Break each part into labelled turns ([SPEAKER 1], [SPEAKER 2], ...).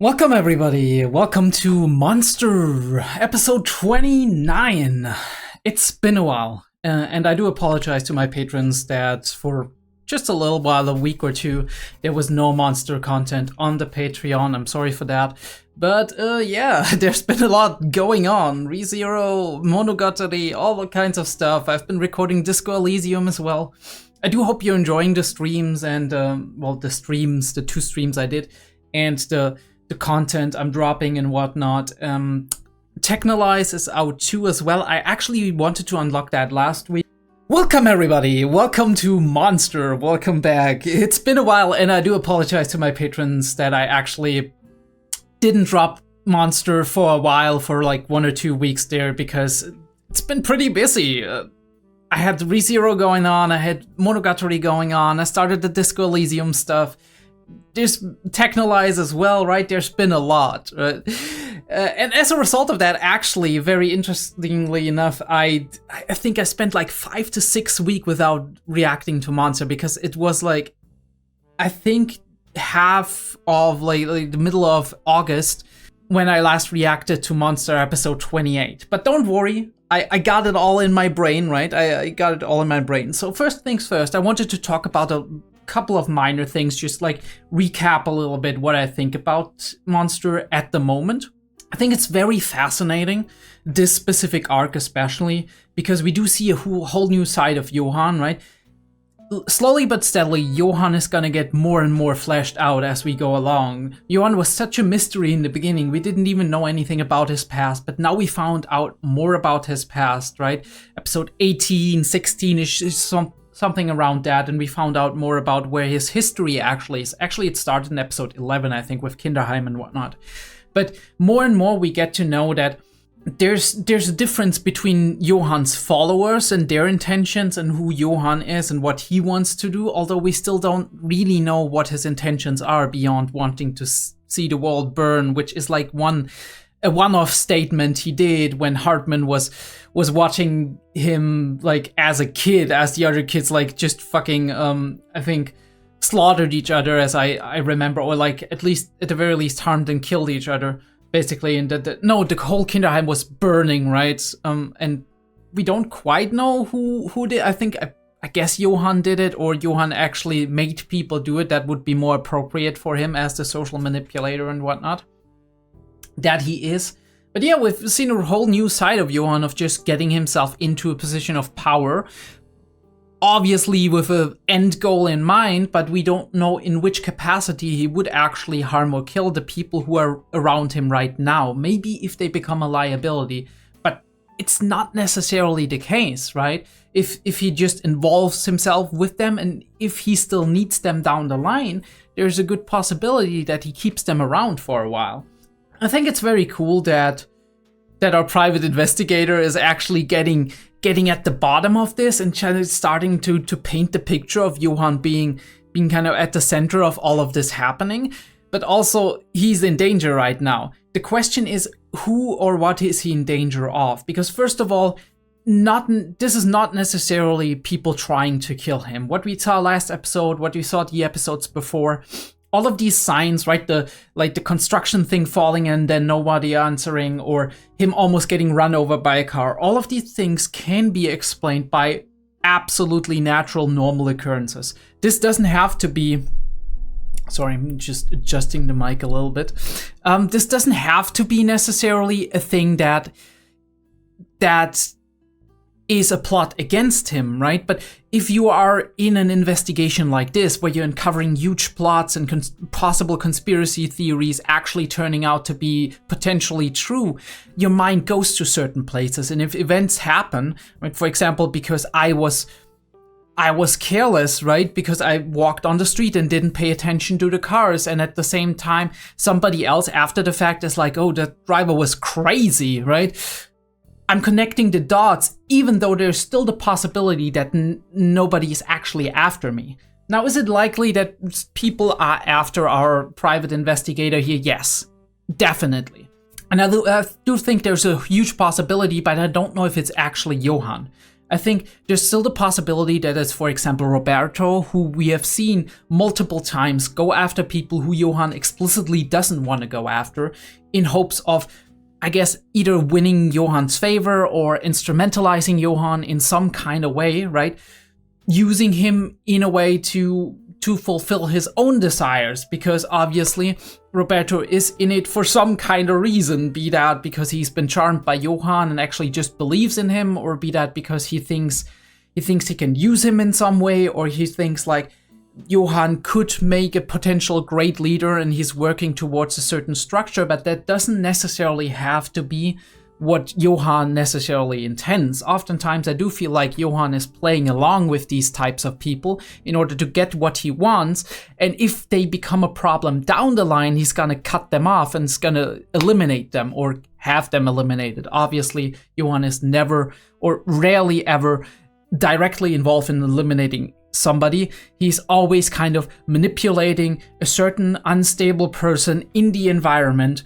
[SPEAKER 1] Welcome everybody, welcome to Monster, episode 29. It's been a while, and I do apologize to my patrons that for just a little while, a week or two, there was no Monster content on the Patreon. I'm sorry for that. But yeah, there's been a lot going on. ReZero, Monogatari, all the kinds of stuff. I've been recording Disco Elysium as well. I do hope you're enjoying the streams and, the two streams I did, and the content I'm dropping and whatnot. Technolize is out too as well. I actually wanted to unlock that last week. Welcome everybody, welcome to Monster, welcome back. It's been a while and I do apologize to my patrons that I actually didn't drop Monster for a while, for like 1 or 2 weeks there, because it's been pretty busy. I had ReZero going on, I had Monogatari going on, I started the Disco Elysium stuff. There's Technolize as well, right? There's been a lot, right? And as a result of that, actually, very interestingly enough, I think I spent like 5 to 6 weeks without reacting to Monster, because it was like, I think half of like the middle of August when I last reacted to Monster episode 28. But don't worry, I got it all in my brain, right? I got it all in my brain. So first things first, I wanted to talk about a couple of minor things, just like recap a little bit what I think about Monster at the moment. I think it's very fascinating, this specific arc especially, because we do see a whole new side of Johan, right? Slowly but steadily, Johan is gonna get more and more fleshed out as we go along. Johan was such a mystery in the beginning, we didn't even know anything about his past, but now we found out more about his past, right? Episode 18, 16-ish is something around that, and we found out more about where his history actually is. Actually, it started in episode 11, I think, with Kinderheim and whatnot. But more and more we get to know that there's a difference between Johan's followers and their intentions and who Johan is and what he wants to do, although we still don't really know what his intentions are beyond wanting to see the world burn, which is like a one-off statement he did when Hartman was watching him like as a kid, as the other kids like just fucking I think slaughtered each other, as I remember, or like at the very least harmed and killed each other basically. And the whole Kinderheim was burning, right? And we don't quite know who did. I guess Johan did it, or Johan actually made people do it. That would be more appropriate for him as the social manipulator and whatnot that he is. But yeah, we've seen a whole new side of Johan, of just getting himself into a position of power, obviously with an end goal in mind, but we don't know in which capacity he would actually harm or kill the people who are around him right now. Maybe if they become a liability, but it's not necessarily the case, right? If he just involves himself with them, and if he still needs them down the line, there's a good possibility that he keeps them around for a while. I think it's very cool that our private investigator is actually getting at the bottom of this and starting to paint the picture of Johan being kind of at the center of all of this happening. But also, he's in danger right now. The question is, who or what is he in danger of? Because first of all, this is not necessarily people trying to kill him. What we saw last episode, what we saw the episodes before, all of these signs, right? The construction thing falling and then nobody answering, or him almost getting run over by a car. All of these things can be explained by absolutely natural, normal occurrences. This doesn't have to be... Sorry, I'm just adjusting the mic a little bit. This doesn't have to be necessarily a thing that is a plot against him, right? But if you are in an investigation like this, where you're uncovering huge plots and possible conspiracy theories actually turning out to be potentially true, your mind goes to certain places. And if events happen, right, for example, because I was careless, right? Because I walked on the street and didn't pay attention to the cars, and at the same time, somebody else after the fact is like, oh, that driver was crazy, right? I'm connecting the dots, even though there's still the possibility that nobody is actually after me. Now, is it likely that people are after our private investigator here? Yes, definitely. And I do think there's a huge possibility, but I don't know if it's actually Johan. I think there's still the possibility that it's, for example, Roberto, who we have seen multiple times go after people who Johann explicitly doesn't want to go after, in hopes of, I guess, either winning Johann's favor or instrumentalizing Johann in some kind of way, right? Using him in a way to fulfill his own desires, because obviously Roberto is in it for some kind of reason, be that because he's been charmed by Johann and actually just believes in him, or be that because he thinks he can use him in some way, or he thinks like Johann could make a potential great leader and he's working towards a certain structure, but that doesn't necessarily have to be what Johann necessarily intends. Oftentimes I do feel like Johann is playing along with these types of people in order to get what he wants, and if they become a problem down the line, he's gonna cut them off and is gonna eliminate them or have them eliminated. Obviously, Johann is never or rarely ever directly involved in eliminating somebody. He's always kind of manipulating a certain unstable person in the environment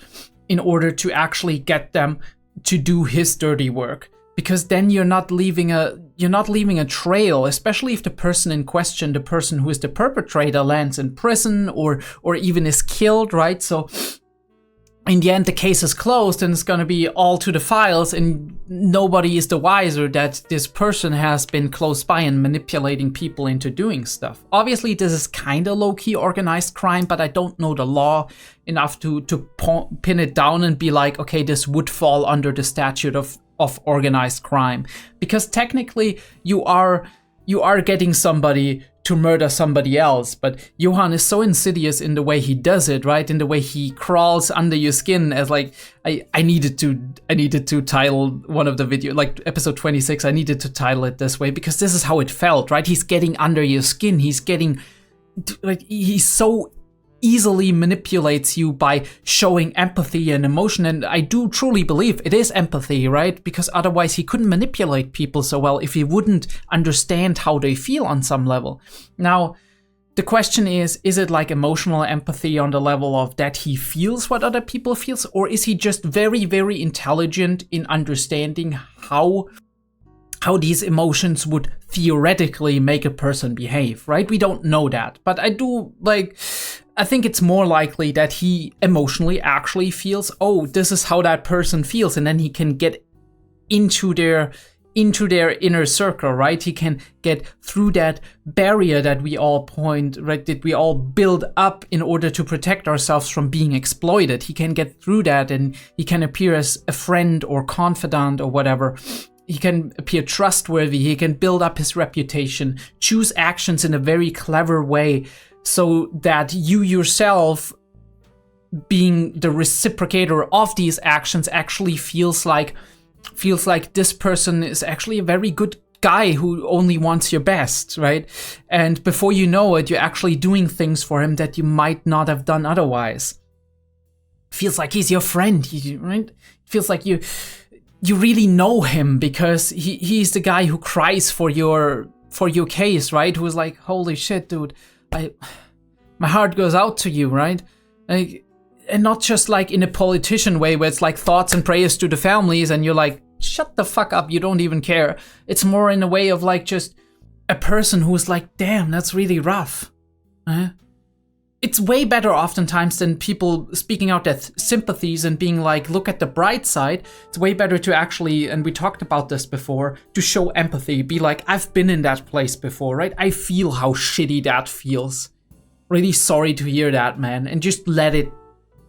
[SPEAKER 1] in order to actually get them to do his dirty work, because then you're not leaving a trail, especially if the person in question, the person who is the perpetrator, lands in prison or even is killed, right? So in the end, the case is closed and it's going to be all to the files, and nobody is the wiser that this person has been close by and manipulating people into doing stuff. Obviously, this is kind of low-key organized crime, but I don't know the law enough to pin it down and be like, okay, this would fall under the statute of organized crime. Because technically, you are getting somebody to murder somebody else, but Johann is so insidious in the way he does it, right? In the way he crawls under your skin, as like I needed to title one of the video, like episode 26, I needed to title it this way because this is how it felt, right? He's getting under your skin. He's so easily manipulates you by showing empathy and emotion, and I do truly believe it is empathy, right? Because otherwise he couldn't manipulate people so well if he wouldn't understand how they feel on some level. Now, the question is it like emotional empathy on the level of that he feels what other people feels, or is he just very, very intelligent in understanding how these emotions would theoretically make a person behave, right? We don't know that, but I think it's more likely that he emotionally actually feels, oh, this is how that person feels, and then he can get into their inner circle, right? He can get through that barrier that we all that we all build up in order to protect ourselves from being exploited. He can get through that, and he can appear as a friend or confidant or whatever. He can appear trustworthy. He can build up his reputation, choose actions in a very clever way, so that you yourself, being the reciprocator of these actions, actually feels like this person is actually a very good guy who only wants your best, right? And before you know it, you're actually doing things for him that you might not have done otherwise. Feels like he's your friend, right? Feels like you really know him because he's the guy who cries for your case, right? Who's like, holy shit, dude, my heart goes out to you, right? And not just like in a politician way where it's like thoughts and prayers to the families and you're like, shut the fuck up, you don't even care. It's more in a way of like just a person who's like, damn, that's really rough. It's way better oftentimes than people speaking out their sympathies and being like, look at the bright side. It's way better to actually, and we talked about this before, to show empathy, be like, I've been in that place before, right? I feel how shitty that feels. Really sorry to hear that, man. And just let it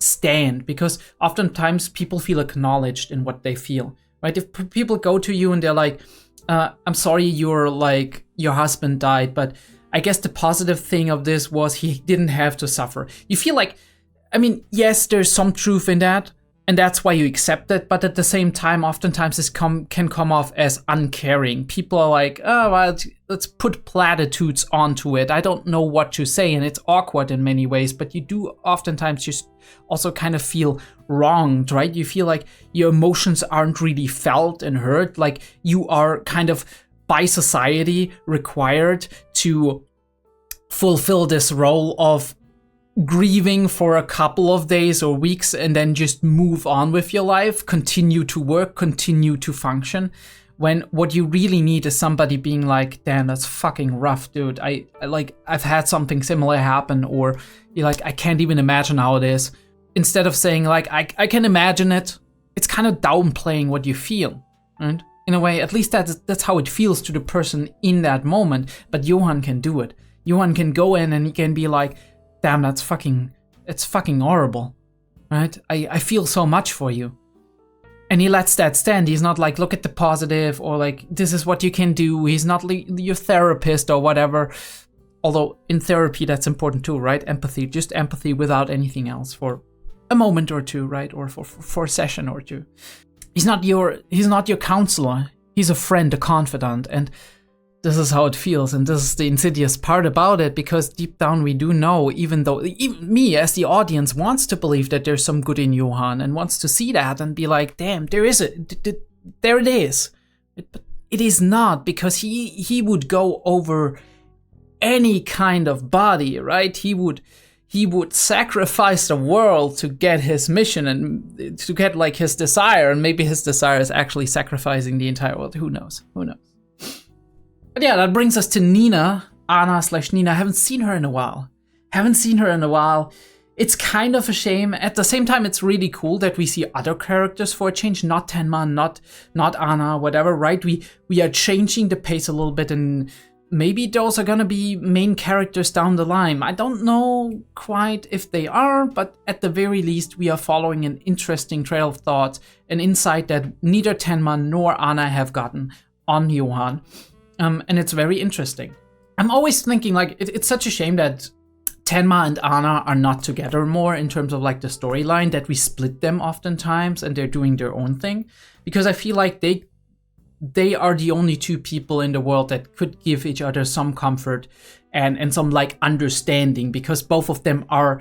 [SPEAKER 1] stand, because oftentimes people feel acknowledged in what they feel, right? If people go to you and they're like, I'm sorry your husband died, but I guess the positive thing of this was he didn't have to suffer. You feel like, I mean, yes, there's some truth in that, and that's why you accept it, but at the same time, oftentimes this can come off as uncaring. People are like, oh, well, let's put platitudes onto it. I don't know what to say, and it's awkward in many ways, but you do oftentimes just also kind of feel wronged, right? You feel like your emotions aren't really felt and heard, like you are kind of by society required to fulfill this role of grieving for a couple of days or weeks and then just move on with your life, continue to work, continue to function. when what you really need is somebody being like, damn, that's fucking rough, dude. I've had something similar happen, or you're like, I can't even imagine how it is. Instead of saying like, I can imagine it, it's kind of downplaying what you feel, right? In a way, at least that's how it feels to the person in that moment. But Johan can do it. Johan can go in and he can be like, damn, it's fucking horrible, right? I feel so much for you. And he lets that stand. He's not like, look at the positive, or like, this is what you can do. He's not like your therapist or whatever. Although in therapy, that's important too, right? Empathy, just empathy without anything else for a moment or two, right? Or for a session or two. He's not your counselor. He's a friend, a confidant. And this is how it feels. And this is the insidious part about it, because deep down we do know, even me as the audience wants to believe that there's some good in Johan and wants to see that and be like, damn, there it is. But it is not, because he would go over any kind of body, right? He would sacrifice the world to get his mission and to get like his desire, and maybe his desire is actually sacrificing the entire world. Who knows? But yeah, that brings us to Nina, Anna/Nina. I haven't seen her in a while. It's kind of a shame. At the same time, it's really cool that we see other characters for a change, not Tenma, not Anna, whatever, right? We are changing the pace a little bit, and maybe those are gonna be main characters down the line. I don't know quite if they are, but at the very least, we are following an interesting trail of thought, an insight that neither Tenma nor Anna have gotten on Johan. And it's very interesting. I'm always thinking like, it's such a shame that Tenma and Anna are not together more in terms of like the storyline, that we split them oftentimes and they're doing their own thing. Because I feel like they are the only two people in the world that could give each other some comfort and some like understanding, because both of them are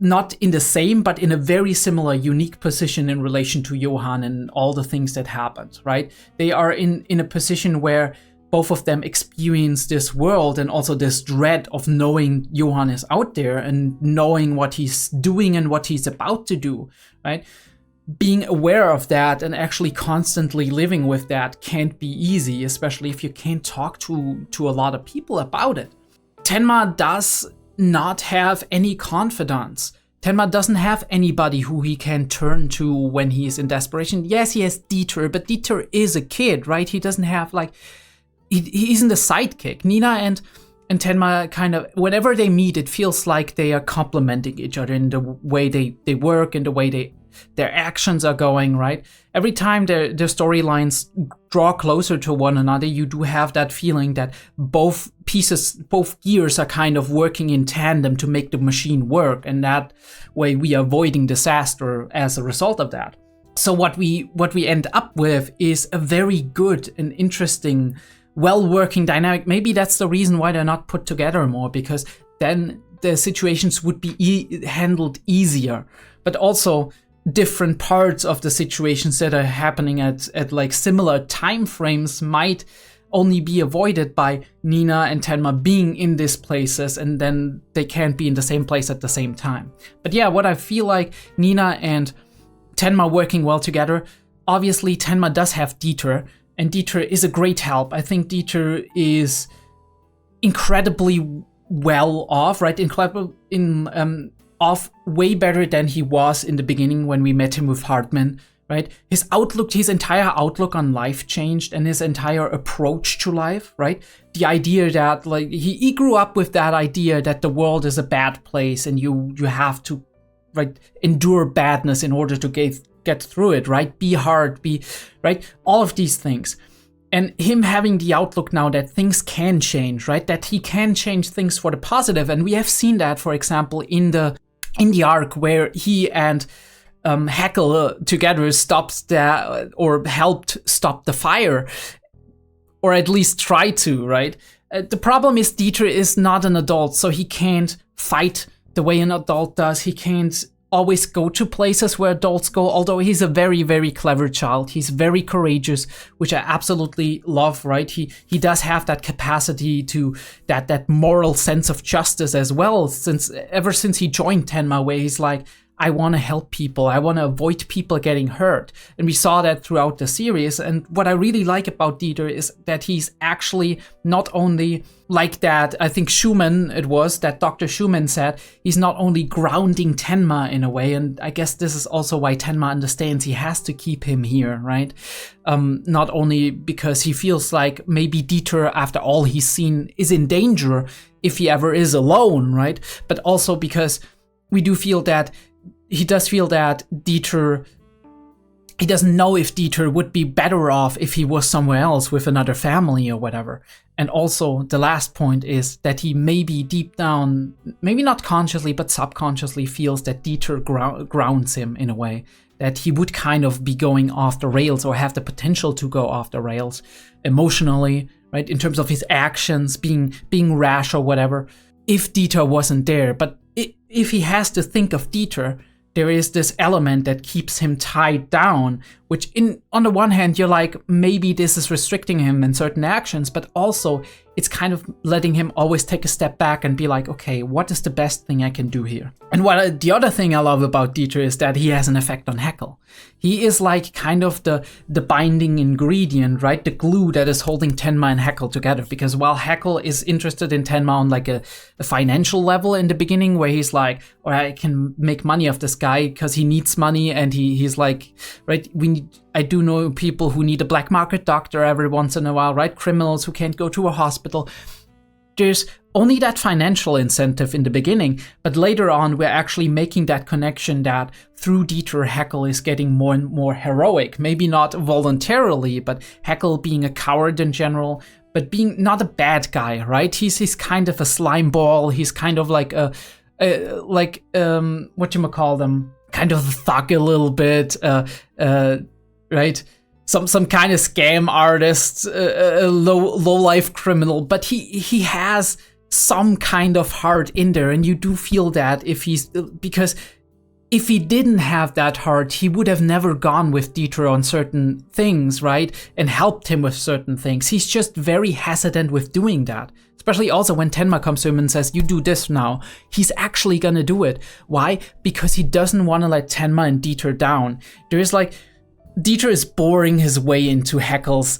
[SPEAKER 1] not in the same, but in a very similar, unique position in relation to Johan and all the things that happened, right? They are in a position where both of them experience this world and also this dread of knowing Johan is out there and knowing what he's doing and what he's about to do, right? Being aware of that and actually constantly living with that can't be easy, especially if you can't talk to a lot of people about it. Tenma does not have any confidants. Tenma doesn't have anybody who he can turn to when he is in desperation. Yes, he has Dieter, but Dieter is a kid, right? He doesn't have like... He isn't a sidekick. Nina and Tenma kind of, whenever they meet, it feels like they are complementing each other in the way they work and the way their actions are going, right? Every time their storylines draw closer to one another, you do have that feeling that both gears are kind of working in tandem to make the machine work, and that way we are avoiding disaster as a result of that. So what we end up with is a very good and interesting, well-working dynamic. Maybe that's the reason why they're not put together more, because then the situations would be handled easier. But also different parts of the situations that are happening at like similar time frames might only be avoided by Nina and Tenma being in these places, and then they can't be in the same place at the same time. But yeah, what I feel like Nina and Tenma working well together, obviously Tenma does have Dieter, and Dieter is a great help. I think Dieter is incredibly well off, right? Off way better than he was in the beginning when we met him with Hartman, right? His entire outlook on life changed, and his entire approach to life, right? The idea that like he grew up with that idea that the world is a bad place and you have to, right, endure badness in order to get through it, right? Be hard, right? All of these things. And him having the outlook now that things can change, right? That he can change things for the positive. And we have seen that, for example, in the arc where he and Heckel together helped stop the fire, or at least try to, right? The problem is Dieter is not an adult, so he can't fight the way an adult does. He can't always go to places where adults go, although he's a very, very clever child. He's very courageous, which I absolutely love, right? He does have that capacity to that moral sense of justice as well, ever since he joined Tenma, where he's like, I want to help people. I want to avoid people getting hurt. And we saw that throughout the series. And what I really like about Dieter is that he's actually not only like that, I think that Dr. Schumann said, he's not only grounding Tenma in a way. And I guess this is also why Tenma understands he has to keep him here, right? Not only because he feels like maybe Dieter, after all he's seen, is in danger if he ever is alone, right? But also because he does feel that Dieter, he doesn't know if Dieter would be better off if he was somewhere else with another family or whatever. And also the last point is that he maybe deep down, maybe not consciously, but subconsciously feels that Dieter grounds him in a way, that he would kind of be going off the rails or have the potential to go off the rails emotionally, right? In terms of his actions, being rash or whatever, if Dieter wasn't there. But if he has to think of Dieter, there is this element that keeps him tied down, which on the one hand, you're like, maybe this is restricting him in certain actions, but also it's kind of letting him always take a step back and be like, okay, what is the best thing I can do here? And the other thing I love about Dieter is that he has an effect on Haeckel. He is like kind of the binding ingredient, right? The glue that is holding Tenma and Haeckel together. Because while Haeckel is interested in Tenma on like a financial level in the beginning, where he's like, or I can make money off this guy because he needs money, and he's like, right, I do know people who need a black market doctor every once in a while, right? Criminals who can't go to a hospital. There's only that financial incentive in the beginning, but later on, we're actually making that connection that through Dieter, Haeckel is getting more and more heroic. Maybe not voluntarily, but Haeckel being a coward in general, but being not a bad guy, right? He's kind of a slime ball. He's kind of like whatchamacallit, kind of a thug a little bit, right? Some kind of scam artist, a low life criminal, but he has some kind of heart in there, and you do feel that because if he didn't have that heart, he would have never gone with Dieter on certain things, right? And helped him with certain things. He's just very hesitant with doing that. Especially also when Tenma comes to him and says, you do this now. He's actually gonna do it. Why? Because he doesn't want to let Tenma and Dieter down. Dieter is boring his way into Haeckel's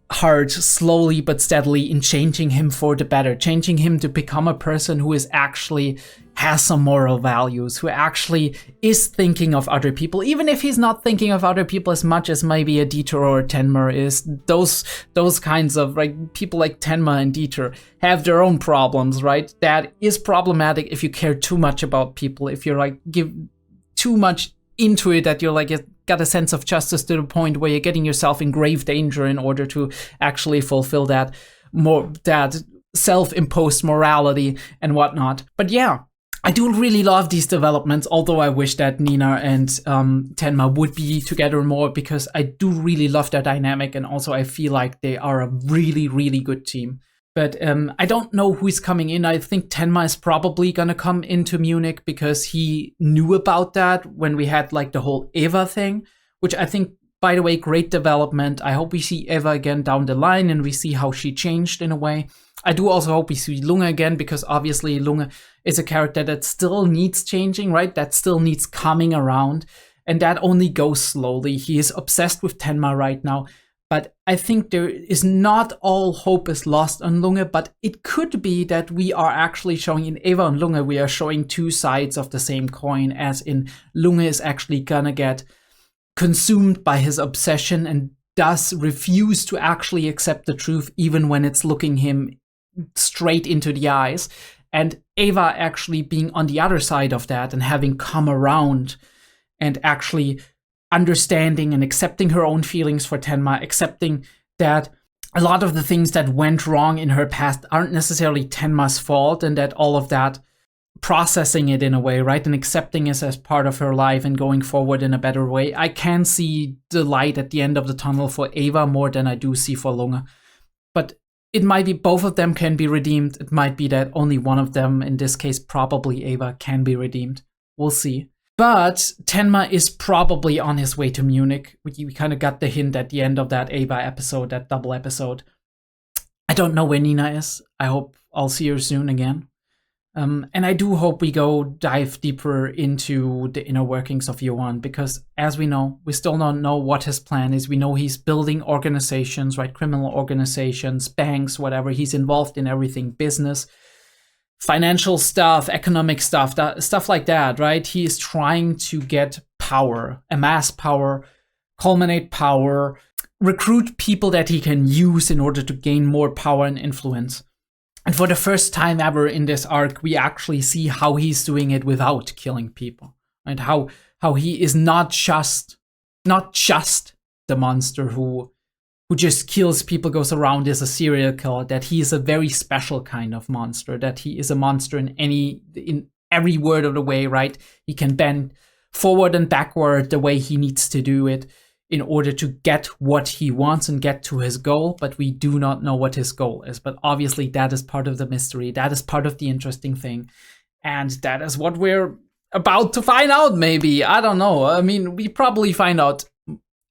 [SPEAKER 1] heart slowly but steadily in changing him for the better, changing him to become a person who is actually has some moral values, who actually is thinking of other people, even if he's not thinking of other people as much as maybe a Dieter or a Tenma is. Those kinds of people like Tenma and Dieter have their own problems, right? That is problematic if you care too much about people, if you're give too much into it, that you're got a sense of justice to the point where you're getting yourself in grave danger in order to actually fulfill that self-imposed morality and whatnot. But yeah, I do really love these developments, although I wish that Nina and Tenma would be together more, because I do really love their dynamic, and also I feel like they are a really, really good team. But I don't know who's coming in. I think Tenma is probably gonna come into Munich because he knew about that when we had the whole Eva thing, which I think, by the way, great development. I hope we see Eva again down the line and we see how she changed in a way. I do also hope we see Lunge again, because obviously Lunge is a character that still needs changing, right? That still needs coming around, and that only goes slowly. He is obsessed with Tenma right now. But I think there is not all hope is lost on Lunge, but it could be that we are actually showing in Eva and Lunge, we are showing two sides of the same coin, as in Lunge is actually gonna get consumed by his obsession and thus refuse to actually accept the truth, even when it's looking him straight into the eyes. And Eva actually being on the other side of that and having come around and actually understanding and accepting her own feelings for Tenma, accepting that a lot of the things that went wrong in her past aren't necessarily Tenma's fault, and that all of that, processing it in a way, right, and accepting it as part of her life and going forward in a better way. I can see the light at the end of the tunnel for Eva more than I do see for Lunge. But it might be both of them can be redeemed. It might be that only one of them, in this case probably Eva, can be redeemed. We'll see. But Tenma is probably on his way to Munich. We kind of got the hint at the end of that Eva episode, that double episode. I don't know where Nina is. I hope I'll see her soon again. And I do hope we dive deeper into the inner workings of Johan, because as we know, we still don't know what his plan is. We know he's building organizations, right? Criminal organizations, banks, whatever. He's involved in everything, business, financial stuff, economic stuff, stuff like that, right? He is trying to get power, amass power, culminate power, recruit people that he can use in order to gain more power and influence. And for the first time ever in this arc, we actually see how he's doing it without killing people, and how he is not just the monster who just kills people, goes around as a serial killer. That he is a very special kind of monster. That he is a monster in every word of the way, right? He can bend forward and backward the way he needs to do it in order to get what he wants and get to his goal, but we do not know what his goal is. But obviously that is part of the mystery, that is part of the interesting thing, and that is what we're about to find out, maybe. I don't know. I mean, we probably find out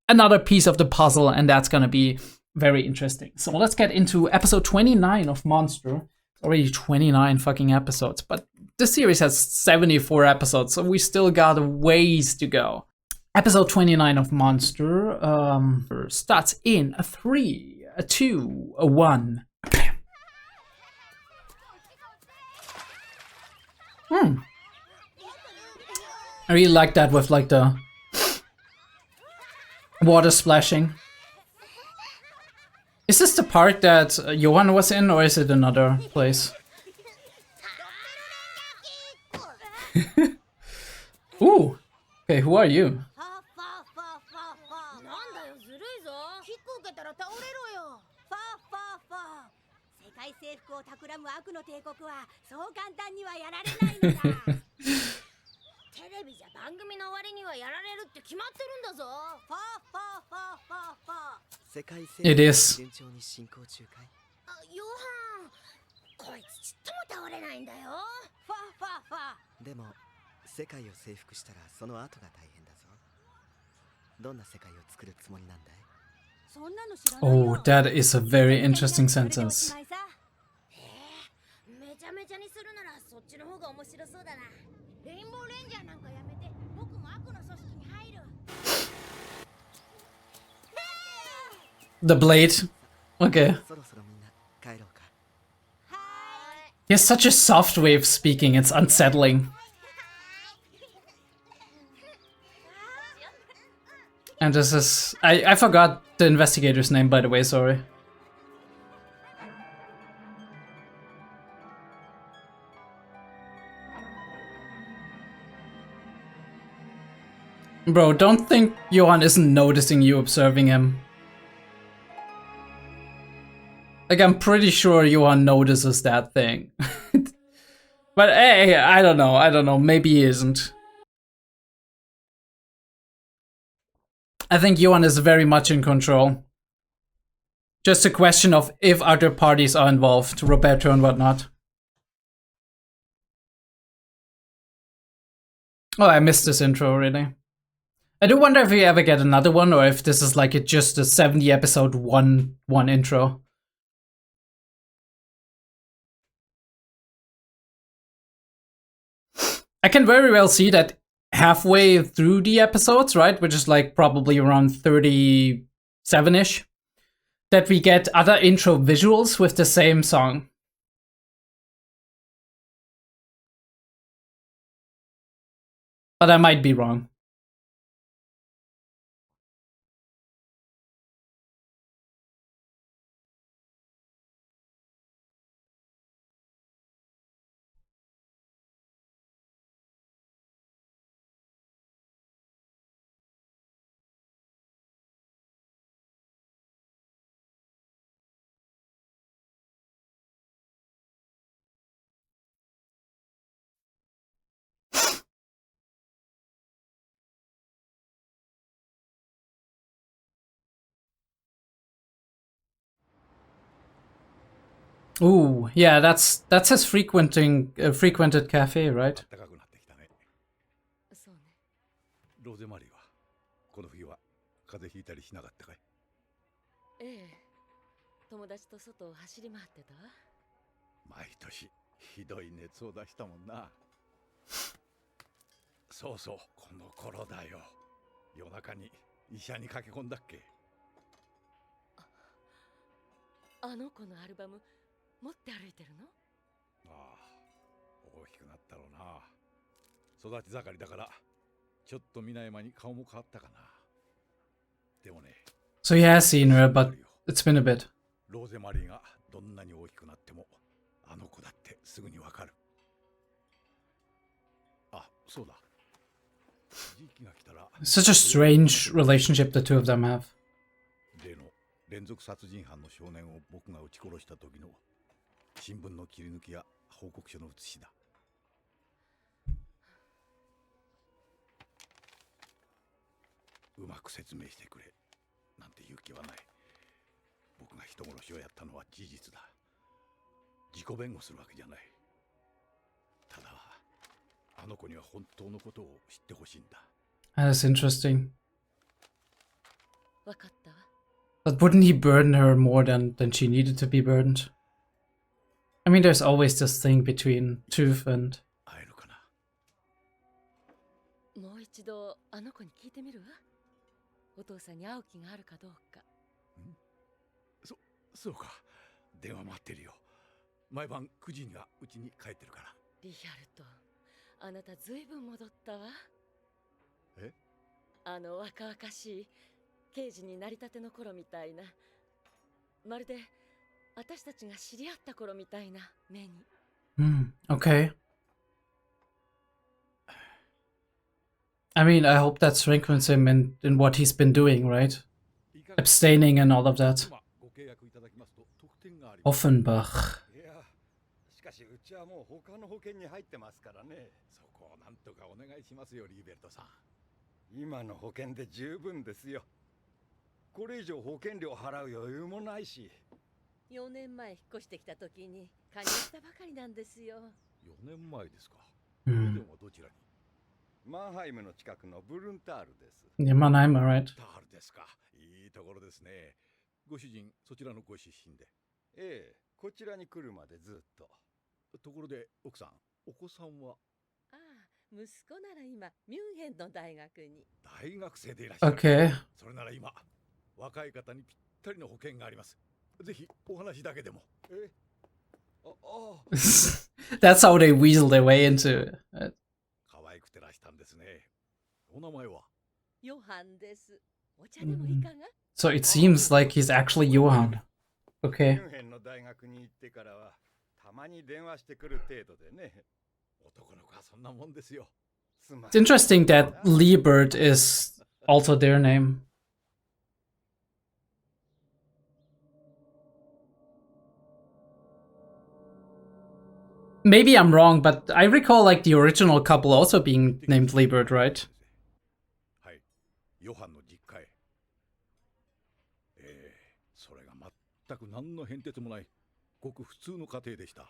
[SPEAKER 1] another piece of the puzzle, and that's gonna be very interesting. So let's get into episode 29 of Monster. Already 29 fucking episodes, but the series has 74 episodes, so we still got a ways to go. Episode 29 of Monster starts in a 3, a 2, a 1. I really like that with like the water splashing. Is this the part that Johan was in, or is it another place? Ooh. Okay, who are you? It is. Oh, that is a very interesting sentence. The blade. Okay. He has such a soft way of speaking, it's unsettling. And this is... I forgot the investigator's name, by the way, sorry. Bro, don't think Johan isn't noticing you observing him. Like, I'm pretty sure Johan notices that thing. But hey, I don't know, maybe he isn't. I think Johan is very much in control. Just a question of if other parties are involved, Roberto and whatnot. Oh, I missed this intro already. I do wonder if we ever get another one, or if this is like just a 70 episode one intro. I can very well see that halfway through the episodes, right, which is like probably around 37-ish, that we get other intro visuals with the same song. But I might be wrong. Ooh, yeah, that's his frequented cafe, right?
[SPEAKER 2] そうね。ローゼマリーはこの冬は風邪ひいたりしなかったかい？ええ。友達と外を走り回ってたわ。毎年ひどい熱を出したもんな。そうそう、この頃だよ。夜中に医者に駆け込んだっけ。
[SPEAKER 3] あの子のアルバム持って歩いてるの？
[SPEAKER 2] ああ、大きくなったろうな。育ち盛りだからちょっと見ない間に顔も変わったかな。でもね。
[SPEAKER 1] So he has seen her, but it's been a bit.
[SPEAKER 2] ローゼマリーがどんなに大きくなってもあの子だってすぐにわかる。あ、そうだ。時期が来たら。
[SPEAKER 1] Such a strange relationship the two of them have.
[SPEAKER 2] 例の連続殺人犯の少年を僕が撃ち殺した時の新聞の切り抜きや報告書の写しだ。うまく説明してくれなんて言う気はない。僕が人殺しをやったのは事実だ。自己弁護するわけじゃない。ただあの子には本当のことを知ってほしいんだ。
[SPEAKER 1] That's interesting.
[SPEAKER 3] わかったわ。
[SPEAKER 1] But wouldn't he burden her more than she needed to be burdened? I mean, there's always this thing between truth and...
[SPEAKER 2] 会えるかな。
[SPEAKER 3] もう一度あの子に聞いてみるわ。お父さんに会う気があるかどうか。
[SPEAKER 2] そうか。電話待ってるよ。毎晩9時にはうちに帰ってるから。
[SPEAKER 3] リヒャルト、あなたずいぶん戻ったわ。
[SPEAKER 2] え？
[SPEAKER 3] あの若々しい刑事になりたての頃みたいな、まるで私たちが知り合った頃みたいな目に。
[SPEAKER 1] Okay. I mean, I hope that strengthens him in what he's been doing, right? Abstaining and all of that. Offenbach.
[SPEAKER 2] いや、しかしうちはもう他の保険に入ってますからね。そこをなんとかお願いしますよ、リーベルトさん。今の保険で十分ですよ。これ以上保険料払う余裕もないし。
[SPEAKER 3] 4年前引っ越してきた時に加入したばかりなんですよ。
[SPEAKER 2] 4年前ですか。
[SPEAKER 1] Hmm.
[SPEAKER 2] 以前はどちらに？マンハイムの近くのブルンタールです。
[SPEAKER 1] Yeah, Mannheim, right?
[SPEAKER 2] タールですか。いいところですね。ご主人、そちらのご出身で。ええ、こちらに来るまでずっと。ところで、奥さん、お子さんは？
[SPEAKER 3] ああ、息子なら今、ミュンヘンの大学に。
[SPEAKER 2] 大学生でいらっしゃる。
[SPEAKER 1] Okay.
[SPEAKER 2] それなら今、若い方にぴったりの保険があります。ぜひ、お話だけでも。
[SPEAKER 1] That's how they weasel their way into it.
[SPEAKER 2] 可愛くてらしたんですね。お名前は？
[SPEAKER 3] ヨハンです。お茶でもいかが？
[SPEAKER 1] So it seems like he's actually Johann. Okay.
[SPEAKER 2] ミュンヘンの大学に行ってからは、たまに電話してくる程度でね。男の子はそんなもんですよ。
[SPEAKER 1] It's interesting that Liebert is also their name. Maybe I'm wrong, but I recall like the original couple also being named Liebert, right?
[SPEAKER 2] はい、ヨハンの実家へ。それが全く何の変哲もない、ごく普通の家庭でした。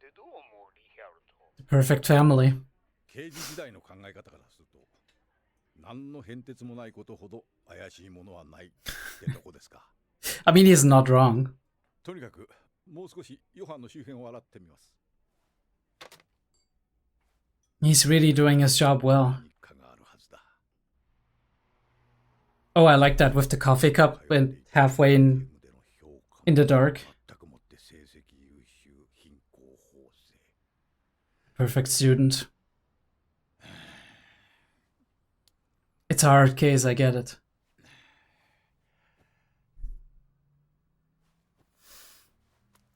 [SPEAKER 4] で、どう思う、リヒャルト？
[SPEAKER 1] The perfect family.
[SPEAKER 2] 刑事時代の考え方からすると、何の変哲もないことほど怪しいものはないってとこですか。
[SPEAKER 1] I mean, he's not wrong.
[SPEAKER 2] とにかく、もう少しヨハンの周辺を洗ってみます。
[SPEAKER 1] He's really doing his job well.
[SPEAKER 2] 日課があるはずだ。
[SPEAKER 1] Oh, I like that with the coffee cup and halfway in the dark. Perfect student. It's a hard case, I get it.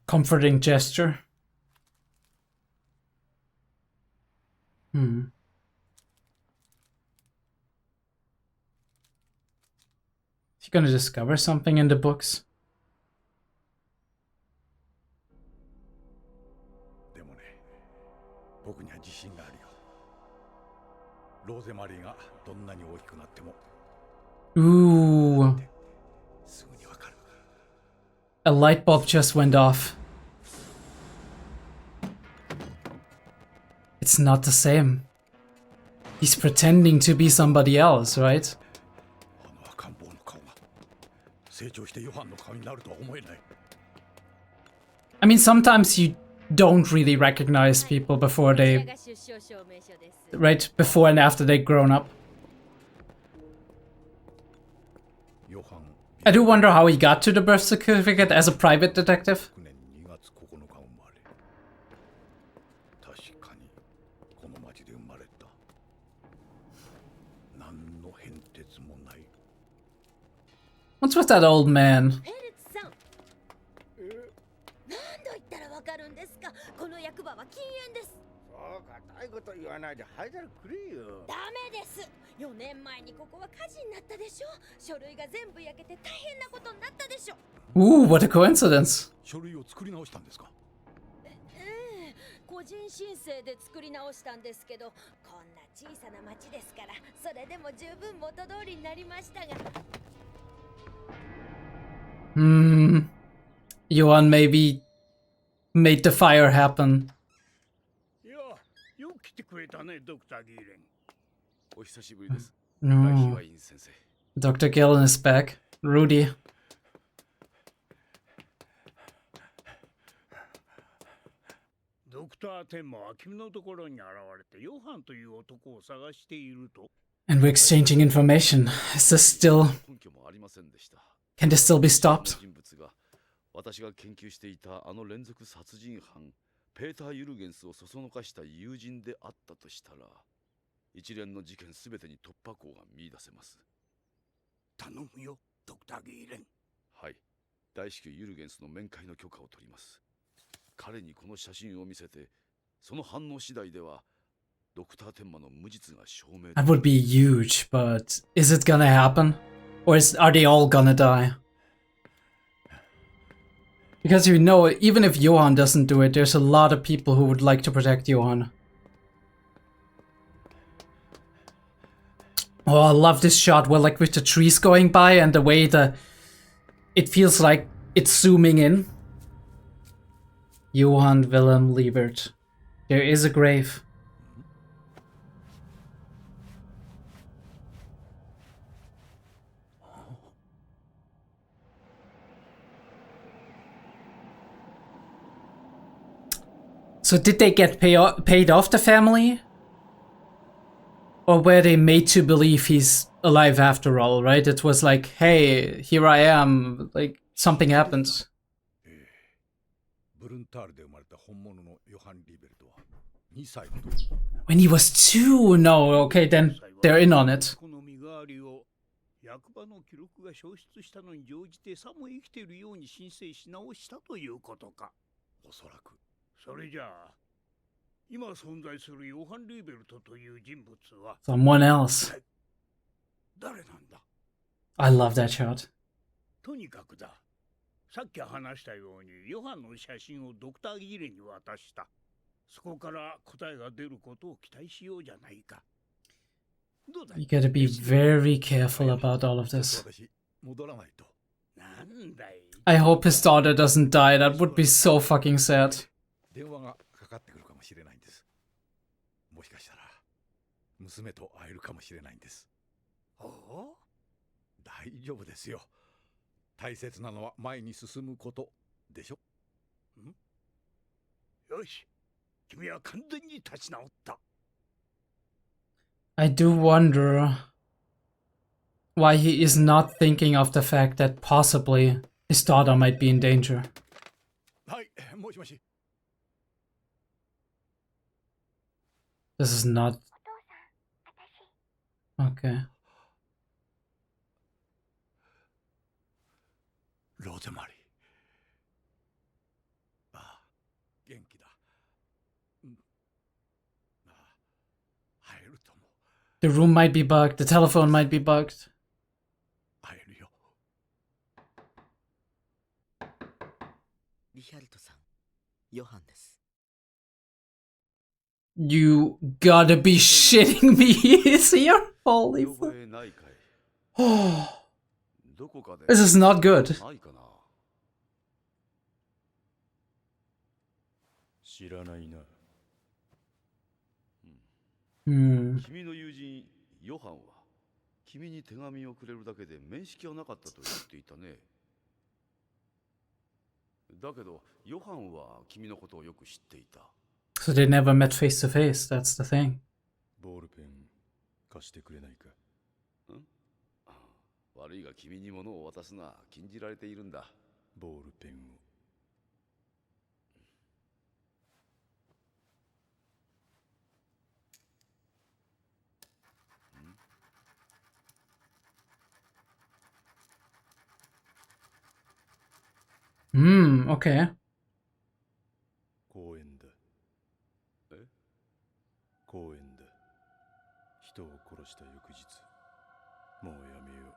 [SPEAKER 1] Comforting gesture. Is he gonna discover something in the books?
[SPEAKER 2] でもね、僕には自信があるよ。ローゼマリーがどんなに大きくなっても。
[SPEAKER 1] Ooh.
[SPEAKER 2] すぐにわかる。
[SPEAKER 1] A light bulb just went off. It's not the same. He's pretending to be somebody else, right?
[SPEAKER 2] あの赤ん坊の顔が成長してヨハンの顔になるとは思えない。
[SPEAKER 1] I mean, sometimes you don't really recognize people before they, right, before and after they've grown up. I do wonder how he got to the birth certificate as a private detective.
[SPEAKER 2] 9年2月9日生まれ。確かにこの町で生まれた。何の変哲もない。
[SPEAKER 1] What's with that old man?
[SPEAKER 3] ペレツさん。何度言ったらわかるんですか。この役場は禁煙です。
[SPEAKER 4] そうか、たいこと言わないで灰皿くれよ。
[SPEAKER 3] ダメです。4年前にここは火事になったでしょ。書類が全部焼けて大変なことになったでしょ。
[SPEAKER 1] Ooh, what a coincidence.
[SPEAKER 2] 書類を作り直したんですか。
[SPEAKER 3] 個人申請で作り直したんですけど、こんな小さな町ですから、それでも十分元通りになりましたが。
[SPEAKER 1] Johan maybe made the fire happen.
[SPEAKER 4] いや、よく来てくれたね、ドクター・ギーレン。
[SPEAKER 2] お久しぶりです。
[SPEAKER 1] No.
[SPEAKER 2] ワイン先生。
[SPEAKER 1] Dr. Gillen is back. Rudy.
[SPEAKER 4] ドクター・テンマは君のところに現れて、ヨハンという男を探していると。
[SPEAKER 1] And we're exchanging information. Is this still...
[SPEAKER 2] 根拠もありませんでした。
[SPEAKER 1] Can this still be stopped?
[SPEAKER 2] 人物が私が研究していたあの連続殺人犯ペーター・ユルゲンスをそそのかした友人であったとしたら、一連の事件すべてに突破口が見出せます。
[SPEAKER 4] 頼むよ、ドクター・ギーレン。
[SPEAKER 2] はい、大至急ユルゲンスの面会の許可を取ります。彼にこの写真を見せて、その反応次第ではドクター・テンマの無実が証明。
[SPEAKER 1] That would be huge, but is it gonna happen? Or are they all gonna die? Because you know, even if Johan doesn't do it, there's a lot of people who would like to protect Johan. Oh, I love this shot where, like, with the trees going by and the way it feels like it's zooming in. Johann Wilhelm Liebert. There is a grave. So did they get paid off the family? Or were they made to believe he's alive after all, right? It was like, hey, here I am, like, something happened.
[SPEAKER 2] ブルンタールで生まれた本物のヨハン・リーベルトは2歳の
[SPEAKER 1] When he was 2? No, okay, then they're in on it.
[SPEAKER 4] この身代わりを役場の記録が消失したのに乗じてさも生きているように申請し直したということか。
[SPEAKER 2] おそらく。
[SPEAKER 4] それじゃあ、今存在するヨハン・リーベルトという人物は
[SPEAKER 1] Someone else.
[SPEAKER 4] 誰なんだ。
[SPEAKER 1] I love that shot.
[SPEAKER 4] とにかくだ。さっき話したようにヨハンの写真をドクター・ギーレンに渡した。そこから答えが出ることを期待しようじゃないか。どうだ。
[SPEAKER 1] You gotta be very careful about all of this.
[SPEAKER 2] 私戻らないと。
[SPEAKER 4] なんだい。
[SPEAKER 1] I hope his daughter doesn't die. That would be so fucking sad.
[SPEAKER 2] 電話がかかってくるかもしれないんです。もしかしたら娘と会えるかもしれないんです。
[SPEAKER 4] おお、
[SPEAKER 2] 大丈夫ですよ。大切なのは前に進むことでしょ。
[SPEAKER 4] よし、君は完全に立ち直った。
[SPEAKER 1] I do wonder why he is not thinking of the fact that possibly his daughter might be in danger.
[SPEAKER 2] はい、もしもし。
[SPEAKER 1] This is not... Okay.
[SPEAKER 2] ローゼマリー。ああ、元気だ。ああ、会えると思う。
[SPEAKER 1] The room might be bugged. The telephone might be bugged.
[SPEAKER 2] 会えるよ。
[SPEAKER 5] リヒャルトさん、ヨハンです。
[SPEAKER 1] You gotta be shitting me. He's here? Holy
[SPEAKER 2] どこ
[SPEAKER 1] fuck.
[SPEAKER 2] へないかい。 どこかで
[SPEAKER 1] This is not good.
[SPEAKER 2] ないかな。知らないな。君の友人ヨハンは君に手紙をくれるだけで面識はなかったと言っていたね。
[SPEAKER 6] だけどヨハンは君のことをよく知っていた。
[SPEAKER 1] So they never met face to face, that's the thing.
[SPEAKER 7] ボールペン貸してくれないか。
[SPEAKER 6] 悪いが君に物を渡すのは禁じられているんだ。
[SPEAKER 7] ボールペンを。
[SPEAKER 1] Okay.
[SPEAKER 7] 公園だ。
[SPEAKER 6] え？
[SPEAKER 7] 公園だ。人を殺した翌日。もうやめよ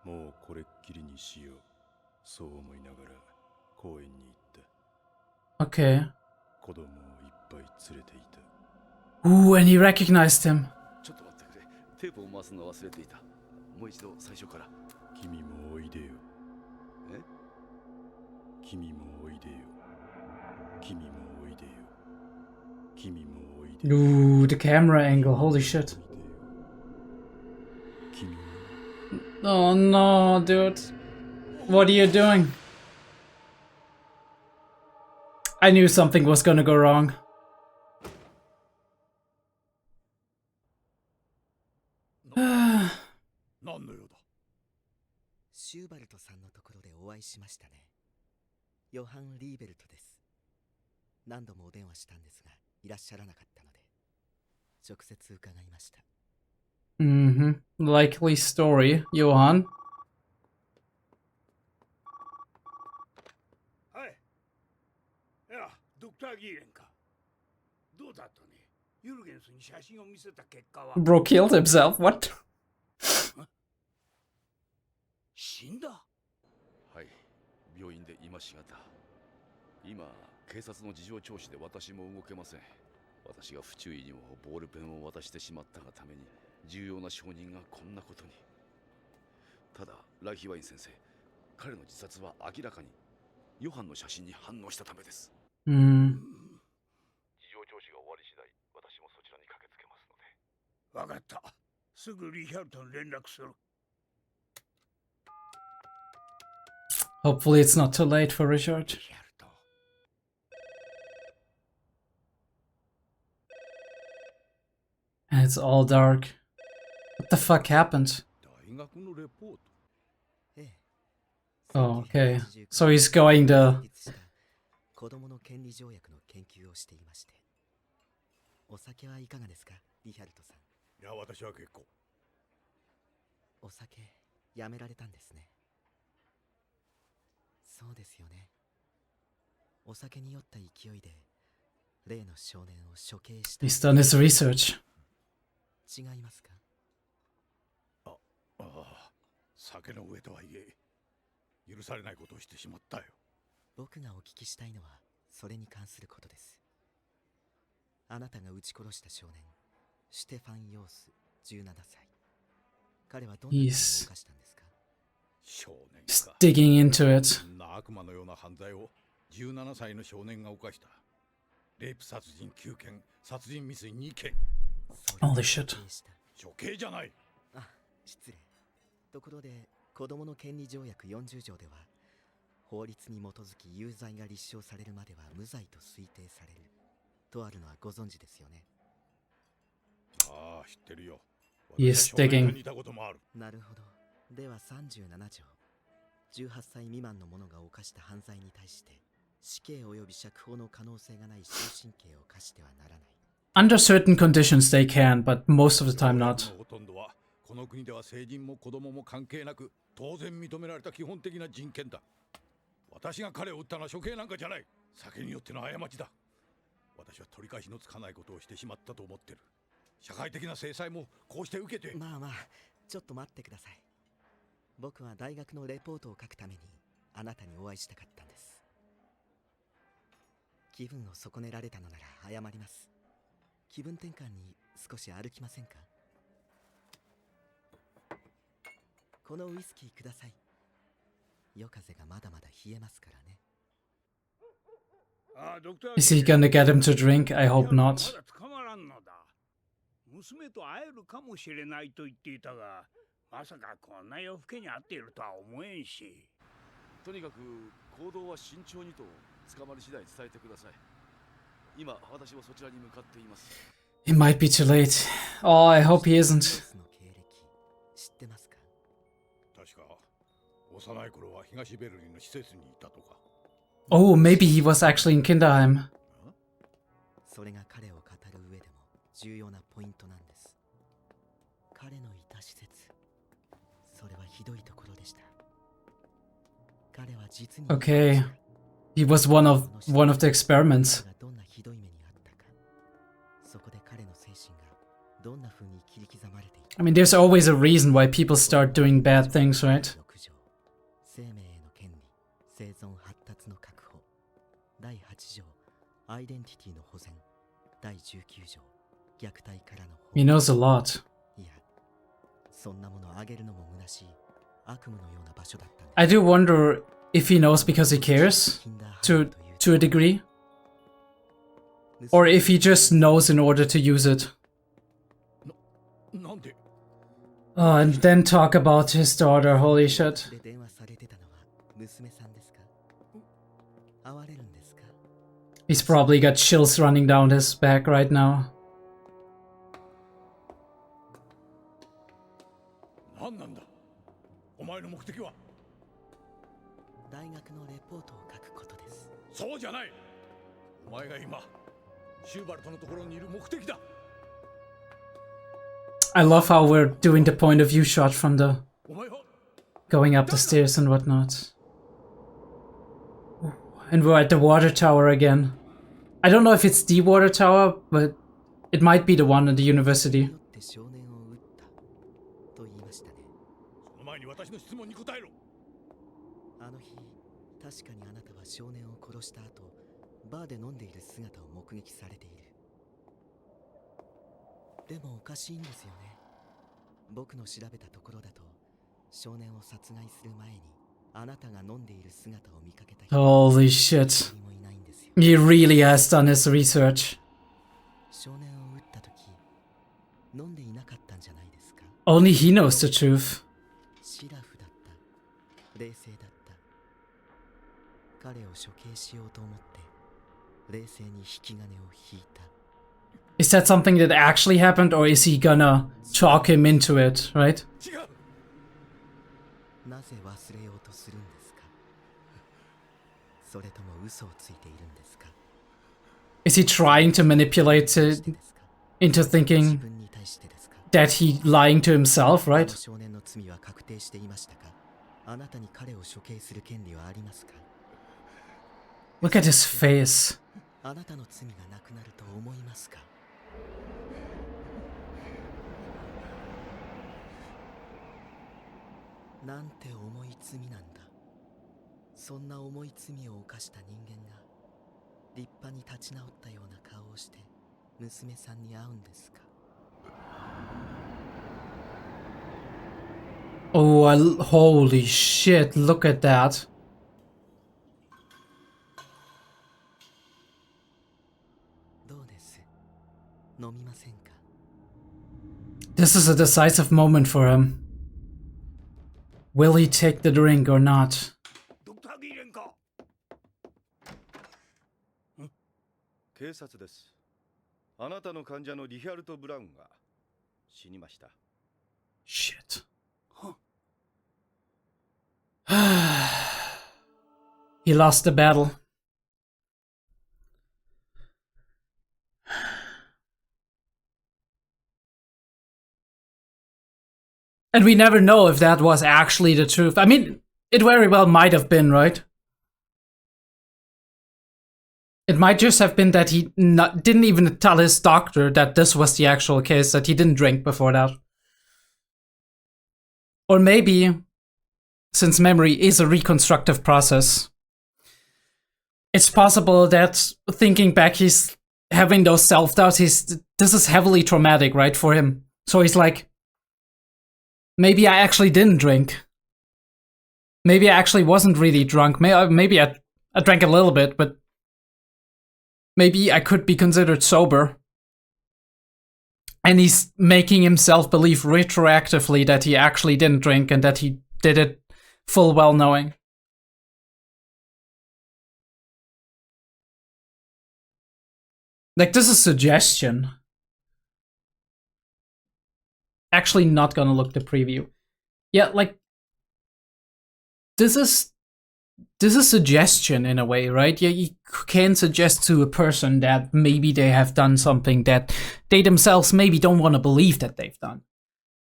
[SPEAKER 7] う。もうこれっきりにしよう。そう思いながら公園に行った。
[SPEAKER 1] Okay.
[SPEAKER 7] 子供をいっぱい連れていた。
[SPEAKER 1] Ooh, and he recognized him.
[SPEAKER 6] ちょっと待ってくれ。テープを回すの忘れていた。もう一度最初から。
[SPEAKER 7] 君もおいでよ。
[SPEAKER 6] え？
[SPEAKER 7] 君もおいでよ。君もおいでよ。君もおいでよ。
[SPEAKER 1] Ooh, the camera angle, holy shit.
[SPEAKER 7] 君も
[SPEAKER 1] Oh no, dude. What are you doing? I knew something was gonna go wrong.
[SPEAKER 2] 何の用だ。
[SPEAKER 5] シューバルトさんのところでお会いしましたね。ヨハン・リーベルトです。何度もお電話したんですがいらっしゃらなかったので直接伺いました。
[SPEAKER 1] Likely story, Johan.
[SPEAKER 4] はい。いや、ドクター・ギーレンか。どうだったね。ユルゲンスに写真を見せた結果は。
[SPEAKER 1] Bro killed himself, what?
[SPEAKER 4] 死んだ。
[SPEAKER 6] はい、病院で今しがた。今警察の事情聴取で私も動けません。私が不注意にもボールペンを渡してしまったがために重要な証人がこんなことに。ただライヒワイン先生、彼の自殺は明らかにヨハンの写真に反応したためです。事情聴取が終わり次第、私もそちらに駆けつけますので。
[SPEAKER 4] わかった。すぐリヒャルトに連絡する。
[SPEAKER 1] Hopefully it's not too late for Richard.
[SPEAKER 4] リヒャルト。
[SPEAKER 1] And it's all dark. What the fuck happened?
[SPEAKER 2] 大学のレポート。
[SPEAKER 5] ええ。
[SPEAKER 1] Oh, okay. So he's going to...
[SPEAKER 5] 子供の権利条約の研究をしていまして。お酒はいかがですか、リヒャルトさん。
[SPEAKER 2] いや、私は結構。
[SPEAKER 5] お酒やめられたんですね。そうですよね。お酒に酔った勢いで例の少年を処刑した。
[SPEAKER 1] He's done his research.
[SPEAKER 5] 違いますか。
[SPEAKER 2] ああ、酒の上とはいえ許されないことをしてしまったよ。
[SPEAKER 5] 僕がお聞きしたいのはそれに関することです。あなたが撃ち殺した少年シュテファン・ヨース17歳。彼はどんな罪を犯したんですか。
[SPEAKER 2] 少年
[SPEAKER 1] Just
[SPEAKER 2] か。
[SPEAKER 1] digging into it.
[SPEAKER 2] そんな悪魔のような犯罪を17歳の少年が犯した。レイプ殺人9件、殺人未遂2件。
[SPEAKER 1] Holy shit.
[SPEAKER 2] 処刑じゃない。
[SPEAKER 5] あ、失礼。ところで子供の権利条約40条では法律に基づき有罪が立証されるまでは無罪と推定されるとあるのはご存知ですよね。
[SPEAKER 2] ああ、知ってるよ。
[SPEAKER 1] He
[SPEAKER 2] 私
[SPEAKER 1] is
[SPEAKER 2] は少年
[SPEAKER 1] digging.
[SPEAKER 2] と似たこともある。
[SPEAKER 5] なるほど。では37条。18歳未満の者が犯した犯罪に対して死刑及び釈放の可能性がない終身刑を課してはならない。
[SPEAKER 1] Under certain conditions they can, but most of the time not.
[SPEAKER 2] ほとんどはこの国では成人も子供も関係なく当然認められた基本的な人権だ。私が彼を撃ったのは処刑なんかじゃない。酒によっての過ちだ。私は取り返しのつかないことをしてしまったと思ってる。社会的な制裁もこうして受けて。
[SPEAKER 5] まあまあ、ちょっと待ってください。僕は大学のレポートを書くためにあなたにお会いしたかったんです。気分を損ねられたのなら謝ります。気分転換に少し歩きませんか。このウイスキーください。夜風がまだまだ冷えますからね。
[SPEAKER 4] あ、ドクター
[SPEAKER 1] Is he gonna get him to drink? I hope
[SPEAKER 4] ま
[SPEAKER 1] not.
[SPEAKER 4] だ捕まらんのだ。娘と会えるかもしれないと言っていたが、まさかこんな夜更けに会っているとは思えんし。
[SPEAKER 6] とにかく行動は慎重にと捕まり次第伝えてください。今私はそちらに向かっています。
[SPEAKER 1] It might be too late. Oh, I hope he
[SPEAKER 5] ボ
[SPEAKER 1] isn't.
[SPEAKER 5] スの経歴知ってますか？
[SPEAKER 2] 確か幼い頃は東ベルリンの施設にいたとか。
[SPEAKER 1] Oh, maybe he was actually in Kinderheim.
[SPEAKER 5] それが彼を語る上でも重要なポイントなんです。彼のいた施設、それはひどいところでした。彼は実に
[SPEAKER 1] Okay. He was one of the experiments.
[SPEAKER 5] 彼がどんなひどい目にあったか、そこで彼の精神がどんな風に切り刻まれていた。
[SPEAKER 1] I mean, there's always a reason why people start doing bad things, right?
[SPEAKER 5] 6条、生命への権利、生存発達の確保。第8条、アイデンティティの保全。第19条、虐待からの保
[SPEAKER 1] He
[SPEAKER 5] 護。
[SPEAKER 1] knows a lot.
[SPEAKER 5] いや、そんなものをあげるのも虚しい悪夢のような場所だったんです。
[SPEAKER 1] I do wonder if he knows because he cares to a degree, or if he just knows in order to use it.
[SPEAKER 2] なんで
[SPEAKER 1] Oh, and then talk about his daughter. Holy shit.
[SPEAKER 5] で電話されてたのは娘さんですか？会われるんですか？
[SPEAKER 1] He's probably got chills running down his back right now.
[SPEAKER 2] 何なんだお前の目的は。
[SPEAKER 5] 大学のレポートを書くことです。
[SPEAKER 2] そうじゃない。お前が今シューバルトのところにいる目的だ。
[SPEAKER 1] I love how we're doing the point of view shot from the
[SPEAKER 2] お前は
[SPEAKER 1] going up the stairs and whatnot. And we're at the water tower again. I don't know if it's the water tower, but it might be the one at the university.
[SPEAKER 5] よって少年を撃ったと言いましたね。
[SPEAKER 2] その前に私の質問に答えろ。
[SPEAKER 5] あの日、確かにあなたは少年を殺した後、バーで飲んでいる姿を目撃されている。でもおかしいんですよね。僕の調べたところだと、少年を殺害する前にあなたが飲んでいる姿を見かけた人
[SPEAKER 1] Holy shit.
[SPEAKER 5] 一人もいないんですよ。
[SPEAKER 1] He really has done his research.
[SPEAKER 5] 少年を撃った時、飲んでいなかったんじゃないですか？
[SPEAKER 1] Only he knows the truth.
[SPEAKER 5] シラフだった。冷静だった。彼を処刑しようと思って冷静に引き金を引いた。
[SPEAKER 1] Is that something that actually happened, or is he gonna talk him into it, right?
[SPEAKER 2] 違う。
[SPEAKER 5] なぜ忘れようとするんですか？それとも嘘をついているんですか？
[SPEAKER 1] Is he trying to manipulate
[SPEAKER 5] どうして
[SPEAKER 1] it
[SPEAKER 5] ですか？
[SPEAKER 1] into
[SPEAKER 5] 自
[SPEAKER 1] thinking
[SPEAKER 5] 分に対してですか？
[SPEAKER 1] that he lying to himself,
[SPEAKER 5] あの
[SPEAKER 1] right?
[SPEAKER 5] 少年の罪は確定していましたか？あなたに彼を処刑する権利はありますか？
[SPEAKER 1] Look at his face.
[SPEAKER 5] あなたの罪がなくなると思いますか？なんて重い罪なんだ。そんな重い罪を犯した人間が立派に立ち直ったような顔をして娘さんに会うんですか？
[SPEAKER 1] Oh, holy shit, look at that.
[SPEAKER 5] どうです？飲みませんか？
[SPEAKER 1] This is a decisive moment for him. Will he take the drink or not?
[SPEAKER 4] ドクター・ギーレンか？
[SPEAKER 7] 警察です。あなたの患者のリヒャルト・ブラウンが死にました。
[SPEAKER 1] Shit. He lost the battle. And we never know if that was actually the truth. I mean, it very well might have been, right? It might just have been that he didn't even tell his doctor that this was the actual case, that he didn't drink before that. Or maybe, since memory is a reconstructive process, it's possible that thinking back, he's having those self-doubts. This is heavily traumatic, right, for him. So he's like, maybe I actually didn't drink. Maybe I actually wasn't really drunk. Maybe I drank a little bit, but maybe I could be considered sober. And he's making himself believe retroactively that he actually didn't drink and that he did it full well knowing. Like, this is suggestion. Actually not gonna look the preview. Yeah, like, this is suggestion in a way, right? Yeah, you can suggest to a person that maybe they have done something that they themselves maybe don't want to believe that they've done.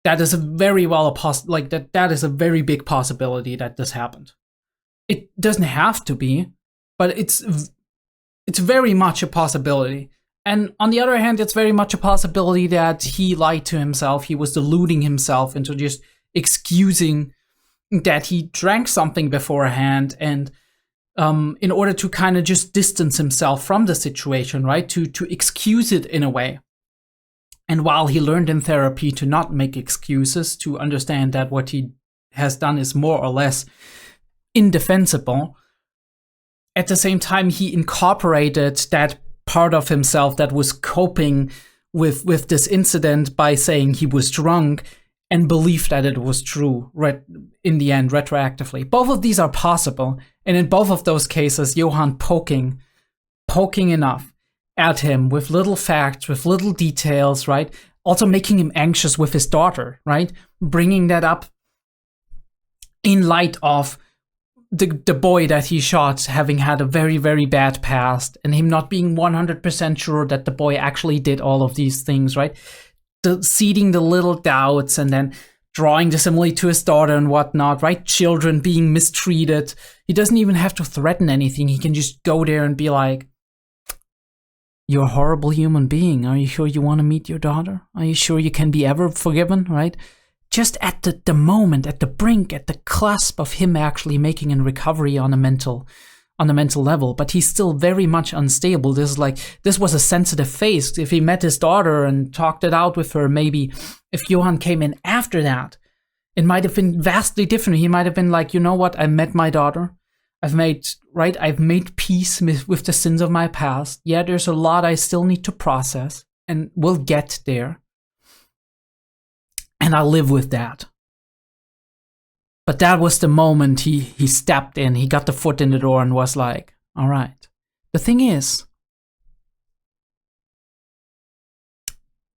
[SPEAKER 1] That is a very that is a very big possibility that this happened. It doesn't have to be, but it's very much a possibility. And on the other hand, it's very much a possibility that he lied to himself. He was deluding himself into just excusing that he drank something beforehand, and in order to kind of just distance himself from the situation, right? To excuse it in a way. And while he learned in therapy to not make excuses, to understand that what he has done is more or less indefensible, at the same time, he incorporated that part of himself that was coping with this incident by saying he was drunk and believed that it was true in the end, retroactively. Both of these are possible. And in both of those cases, Johann poking enough at him with little facts, with little details, right? Also making him anxious with his daughter, right? Bringing that up in light of the boy that he shot having had a very, very bad past, and him not being 100% sure that the boy actually did all of these things, right? Seeding the little doubts, and then drawing the simile to his daughter and whatnot, right? Children being mistreated. He doesn't even have to threaten anything. He can just go there and be like, "You're a horrible human being. Are you sure you want to meet your daughter? Are you sure you can be ever forgiven?" Right? Just at the moment, at the brink, at the cusp of him actually making a recovery on a mental level, but he's still very much unstable. This was a sensitive phase. If he met his daughter and talked it out with her, maybe if Johann came in after that, it might have been vastly different. He might have been like, "You know what? I met my daughter. I've made peace with the sins of my past. Yeah, there's a lot I still need to process, and we'll get there. And I'll live with that." But that was the moment he stepped in, he got the foot in the door and was like, "All right." The thing is,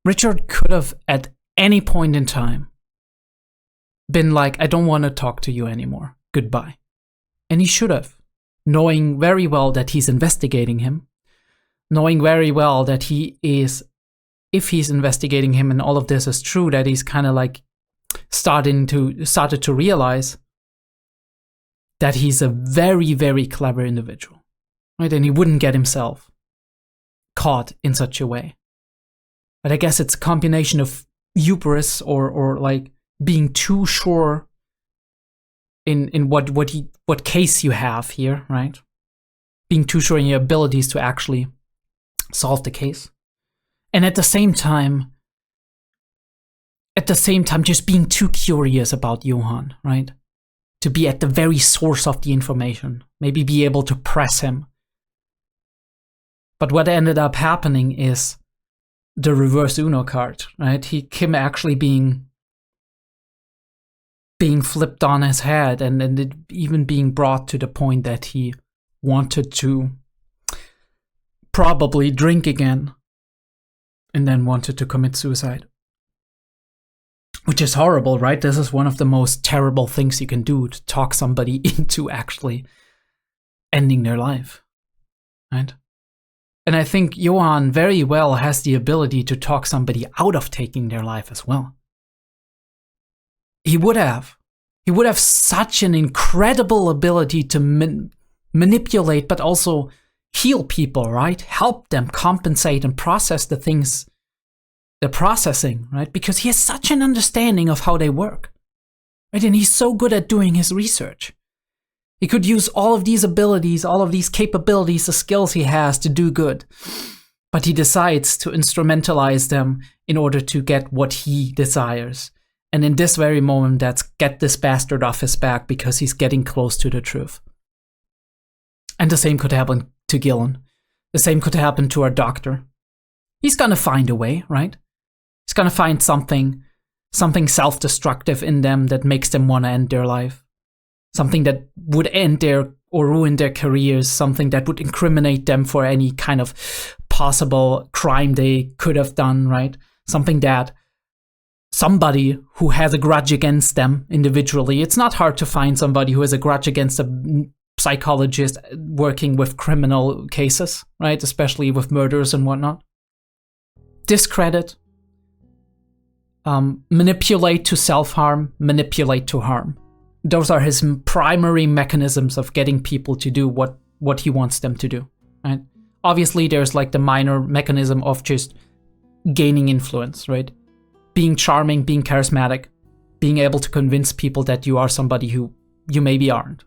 [SPEAKER 1] Richard could have at any point in time been like, "I don't want to talk to you anymore. Goodbye." And he should have, knowing very well that he's investigating him, knowing very well that if he's investigating him and all of this is true, that he's kind of like started to realize that he's a very, very clever individual, right? And he wouldn't get himself caught in such a way. But I guess it's a combination of hubris or like being too sure in what case you have here, right? Being too sure in your abilities to actually solve the case. And at the same time, just being too curious about Johann, right? To be at the very source of the information, maybe be able to press him. But what ended up happening is the reverse Uno card, right? Kim actually being flipped on his head, and it even being brought to the point that he wanted to probably drink again, and then wanted to commit suicide. Which is horrible, right? This is one of the most terrible things you can do, to talk somebody into actually ending their life, right? And I think Johann very well has the ability to talk somebody out of taking their life as well. He would have such an incredible ability to manipulate, but also heal people, right? Help them compensate and process the things they're processing, right? Because he has such an understanding of how they work, right? And he's so good at doing his research. He could use all of these abilities, all of these capabilities, the skills he has to do good. But he decides to instrumentalize them in order to get what he desires. And in this very moment, that's get this bastard off his back because he's getting close to the truth. And the same could happen to Gillen. The same could happen to our doctor. He's gonna find a way, right? He's gonna find something self-destructive in them that makes them want to end their life. Something that would end their or ruin their careers. Something that would incriminate them for any kind of possible crime they could have done, right? Something that somebody who has a grudge against them individually. It's not hard to find somebody who has a grudge against a psychologist working with criminal cases, right? Especially with murders and whatnot. Discredit. Manipulate to self-harm, manipulate to harm. Those are his primary mechanisms of getting people to do what he wants them to do, right? Obviously, there's like the minor mechanism of just gaining influence, right? Being charming, being charismatic, being able to convince people that you are somebody who you maybe aren't.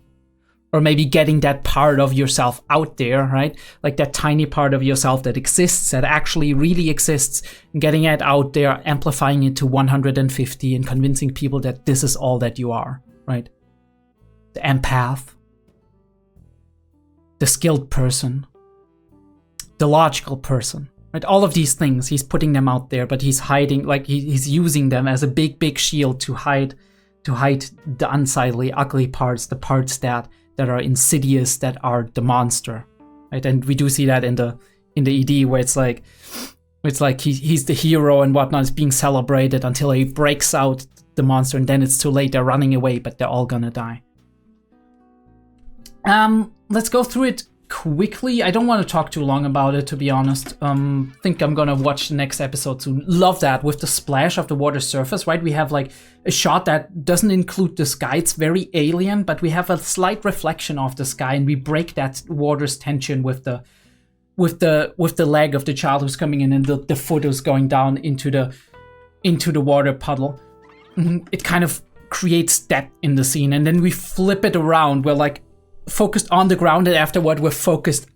[SPEAKER 1] Or maybe getting that part of yourself out there, right? Like that tiny part of yourself that exists, that actually really exists, and getting it out there, amplifying it to 150 and convincing people that this is all that you are, right? The empath, the skilled person, the logical person, right? All of these things, he's putting them out there, but he's hiding, like he's using them as a big shield to hide the unsightly, ugly parts, the parts that are insidious, that are the monster, right? And we do see that in the ED, where it's like he's the hero and whatnot, is being celebrated until he breaks out the monster, and then it's too late. They're running away, but they're all gonna die. Let's go through it quickly. I don't want to talk too long about it, to be honest. Think I'm gonna watch the next episode soon. Love that with the splash of the water surface, right? We have like a shot that doesn't include the sky. It's very alien, but we have a slight reflection of the sky, and we break that water's tension with the leg of the child who's coming in, and the foot is going down into the water puddle. It kind of creates depth in the scene, and then we flip it around. We're like focused on the ground, and afterward we're focused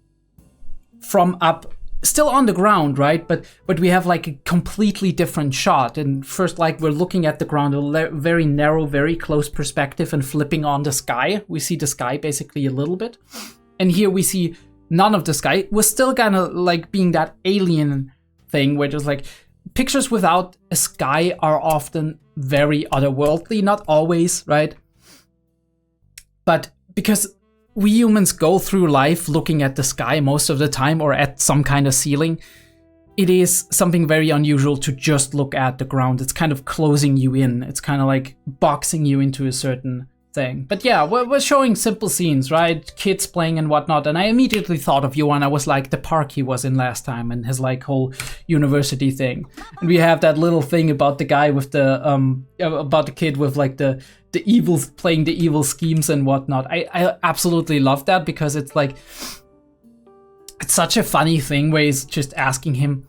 [SPEAKER 1] from up, still on the ground, right? But we have like a completely different shot. And first, like, we're looking at the ground, a very narrow, very close perspective, and flipping on the sky. We see the sky basically a little bit, and here we see none of the sky. We're still kind of like being that alien thing where there's like pictures without a sky are often very otherworldly, not always, right? But because we humans go through life looking at the sky most of the time, or at some kind of ceiling, it is something very unusual to just look at the ground. It's kind of closing you in. It's kind of like boxing you into a certain thing. But yeah, we're showing simple scenes, right? Kids playing and whatnot. And I immediately thought of Johan. I was like, the park he was in last time, and his like whole university thing. And we have that little thing about the guy with the about the kid with like the evils, playing the evil schemes and whatnot. I absolutely love that, because it's like, it's such a funny thing where he's just asking him,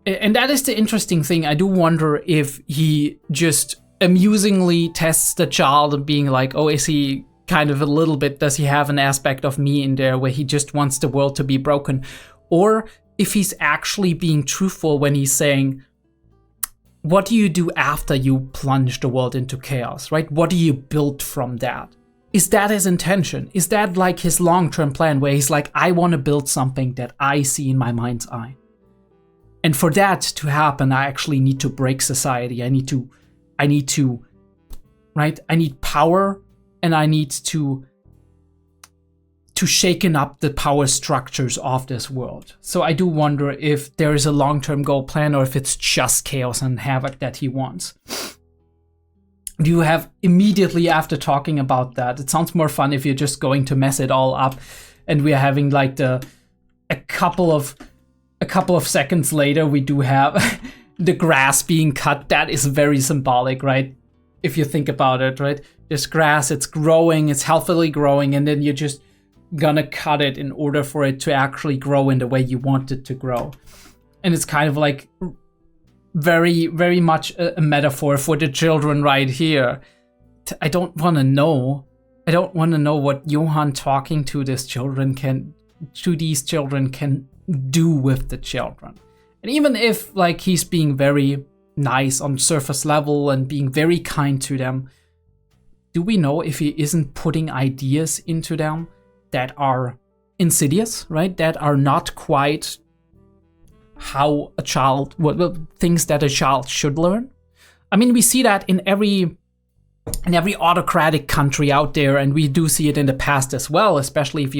[SPEAKER 1] and that is the interesting thing. I do wonder if he just amusingly tests the child and being like, oh, is he kind of a little bit, does he have an aspect of me in there where he just wants the world to be broken? Or if he's actually being truthful when he's saying, what do you do after you plunge the world into chaos, right? What do you build from that? Is that his intention? Is that like his long-term plan where he's like, I want to build something that I see in my mind's eye? And for that to happen, I actually need to break society. I need to, right? I need power, and I need to shaken up the power structures of this world. So I do wonder if there is a long-term goal plan, or if it's just chaos and havoc that he wants. Do you have, immediately after talking about that, it sounds more fun if you're just going to mess it all up, and we're having like a couple of seconds later, we do have the grass being cut. That is very symbolic, right? If you think about it, right? This grass, it's growing, it's healthily growing, and then you're just gonna cut it in order for it to actually grow in the way you want it to grow. And it's kind of like very, very much a metaphor for the children right here. I don't want to know what Johan talking to these children can do with the children. And even if like he's being very nice on surface level and being very kind to them, do we know if he isn't putting ideas into them that are insidious, right? That are not quite how a child, things that a child should learn? I mean, we see that in every in every autocratic country out there, and we do see it in the past as well, especially if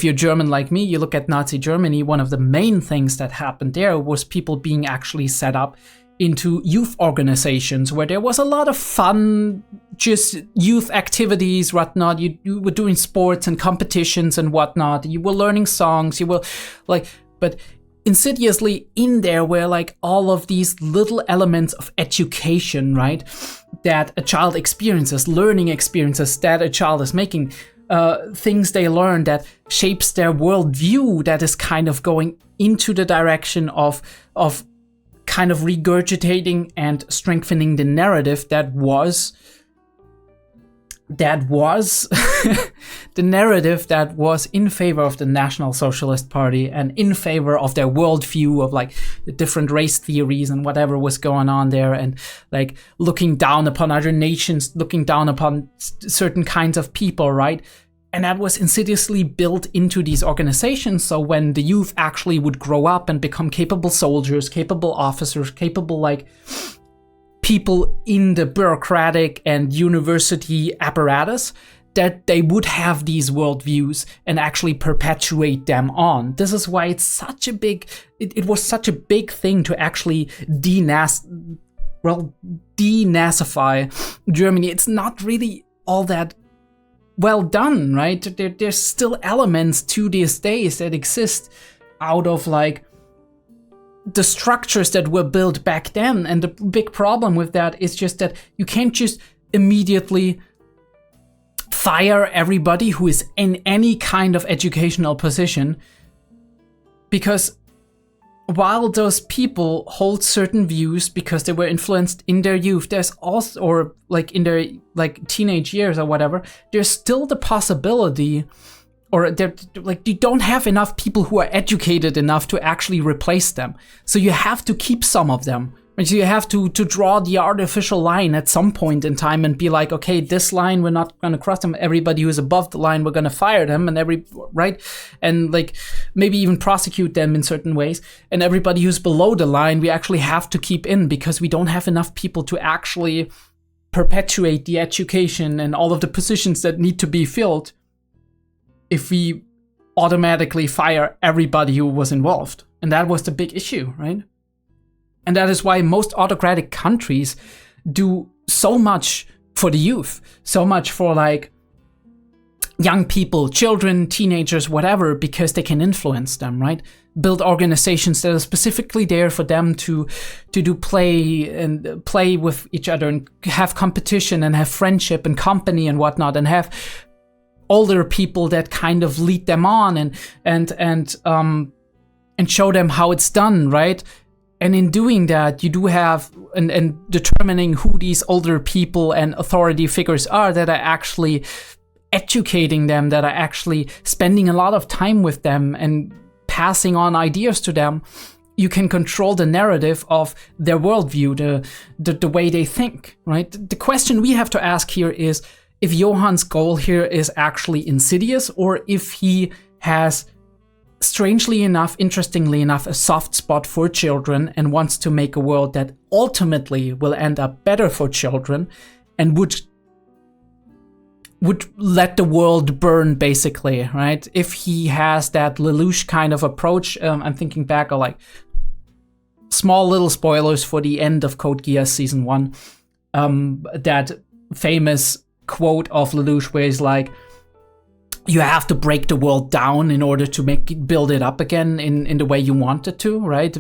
[SPEAKER 1] you're German like me, you look at Nazi Germany, one of the main things that happened there was people being actually set up into youth organizations where there was a lot of fun, just youth activities, whatnot. You were doing sports and competitions and whatnot. You were learning songs. You were like, but insidiously in there were like all of these little elements of education, right? That a child experiences, learning experiences that a child is making, things they learn that shapes their worldview, that is kind of going into the direction of kind of regurgitating and strengthening the narrative that was the narrative that was in favor of the National Socialist Party and in favor of their worldview of like the different race theories and whatever was going on there, and like looking down upon other nations, looking down upon certain kinds of people, right? And that was insidiously built into these organizations. So when the youth actually would grow up and become capable soldiers, capable officers, capable like people in the bureaucratic and university apparatus, that they would have these worldviews and actually perpetuate them on. This is why it's such a big, it was such a big thing to actually denazify Germany. It's not really all that well done, right? There's still elements to these days that exist out of like the structures that were built back then. And the big problem with that is just that you can't just immediately fire everybody who is in any kind of educational position, because while those people hold certain views because they were influenced in their youth, there's also, or like in their like teenage years or whatever, there's still the possibility, or they're like, you don't have enough people who are educated enough to actually replace them. So you have to keep some of them. And so you have to draw the artificial line at some point in time and be like, okay, this line, we're not going to cross them. Everybody who's above the line, we're going to fire them, and right? And like maybe even prosecute them in certain ways. And everybody who's below the line, we actually have to keep in, because we don't have enough people to actually perpetuate the education and all of the positions that need to be filled if we automatically fire everybody who was involved. And that was the big issue, right? And that is why most autocratic countries do so much for the youth, so much for like young people, children, teenagers, whatever, because they can influence them, right? Build organizations that are specifically there for them to do play with each other and have competition and have friendship and company and whatnot, and have older people that kind of lead them on and show them how it's done, right? And in doing that, you do have, and determining who these older people and authority figures are that are actually educating them, that are actually spending a lot of time with them and passing on ideas to them, you can control the narrative of their worldview, the way they think, right? The question we have to ask here is if Johann's goal here is actually insidious, or if he has, strangely enough, interestingly enough, a soft spot for children and wants to make a world that ultimately will end up better for children and would let the world burn, basically, right? If he has that Lelouch kind of approach, I'm thinking back of like small little spoilers for the end of Code Geass Season 1, that famous quote of Lelouch where he's like, you have to break the world down in order to build it up again in the way you want it to, right?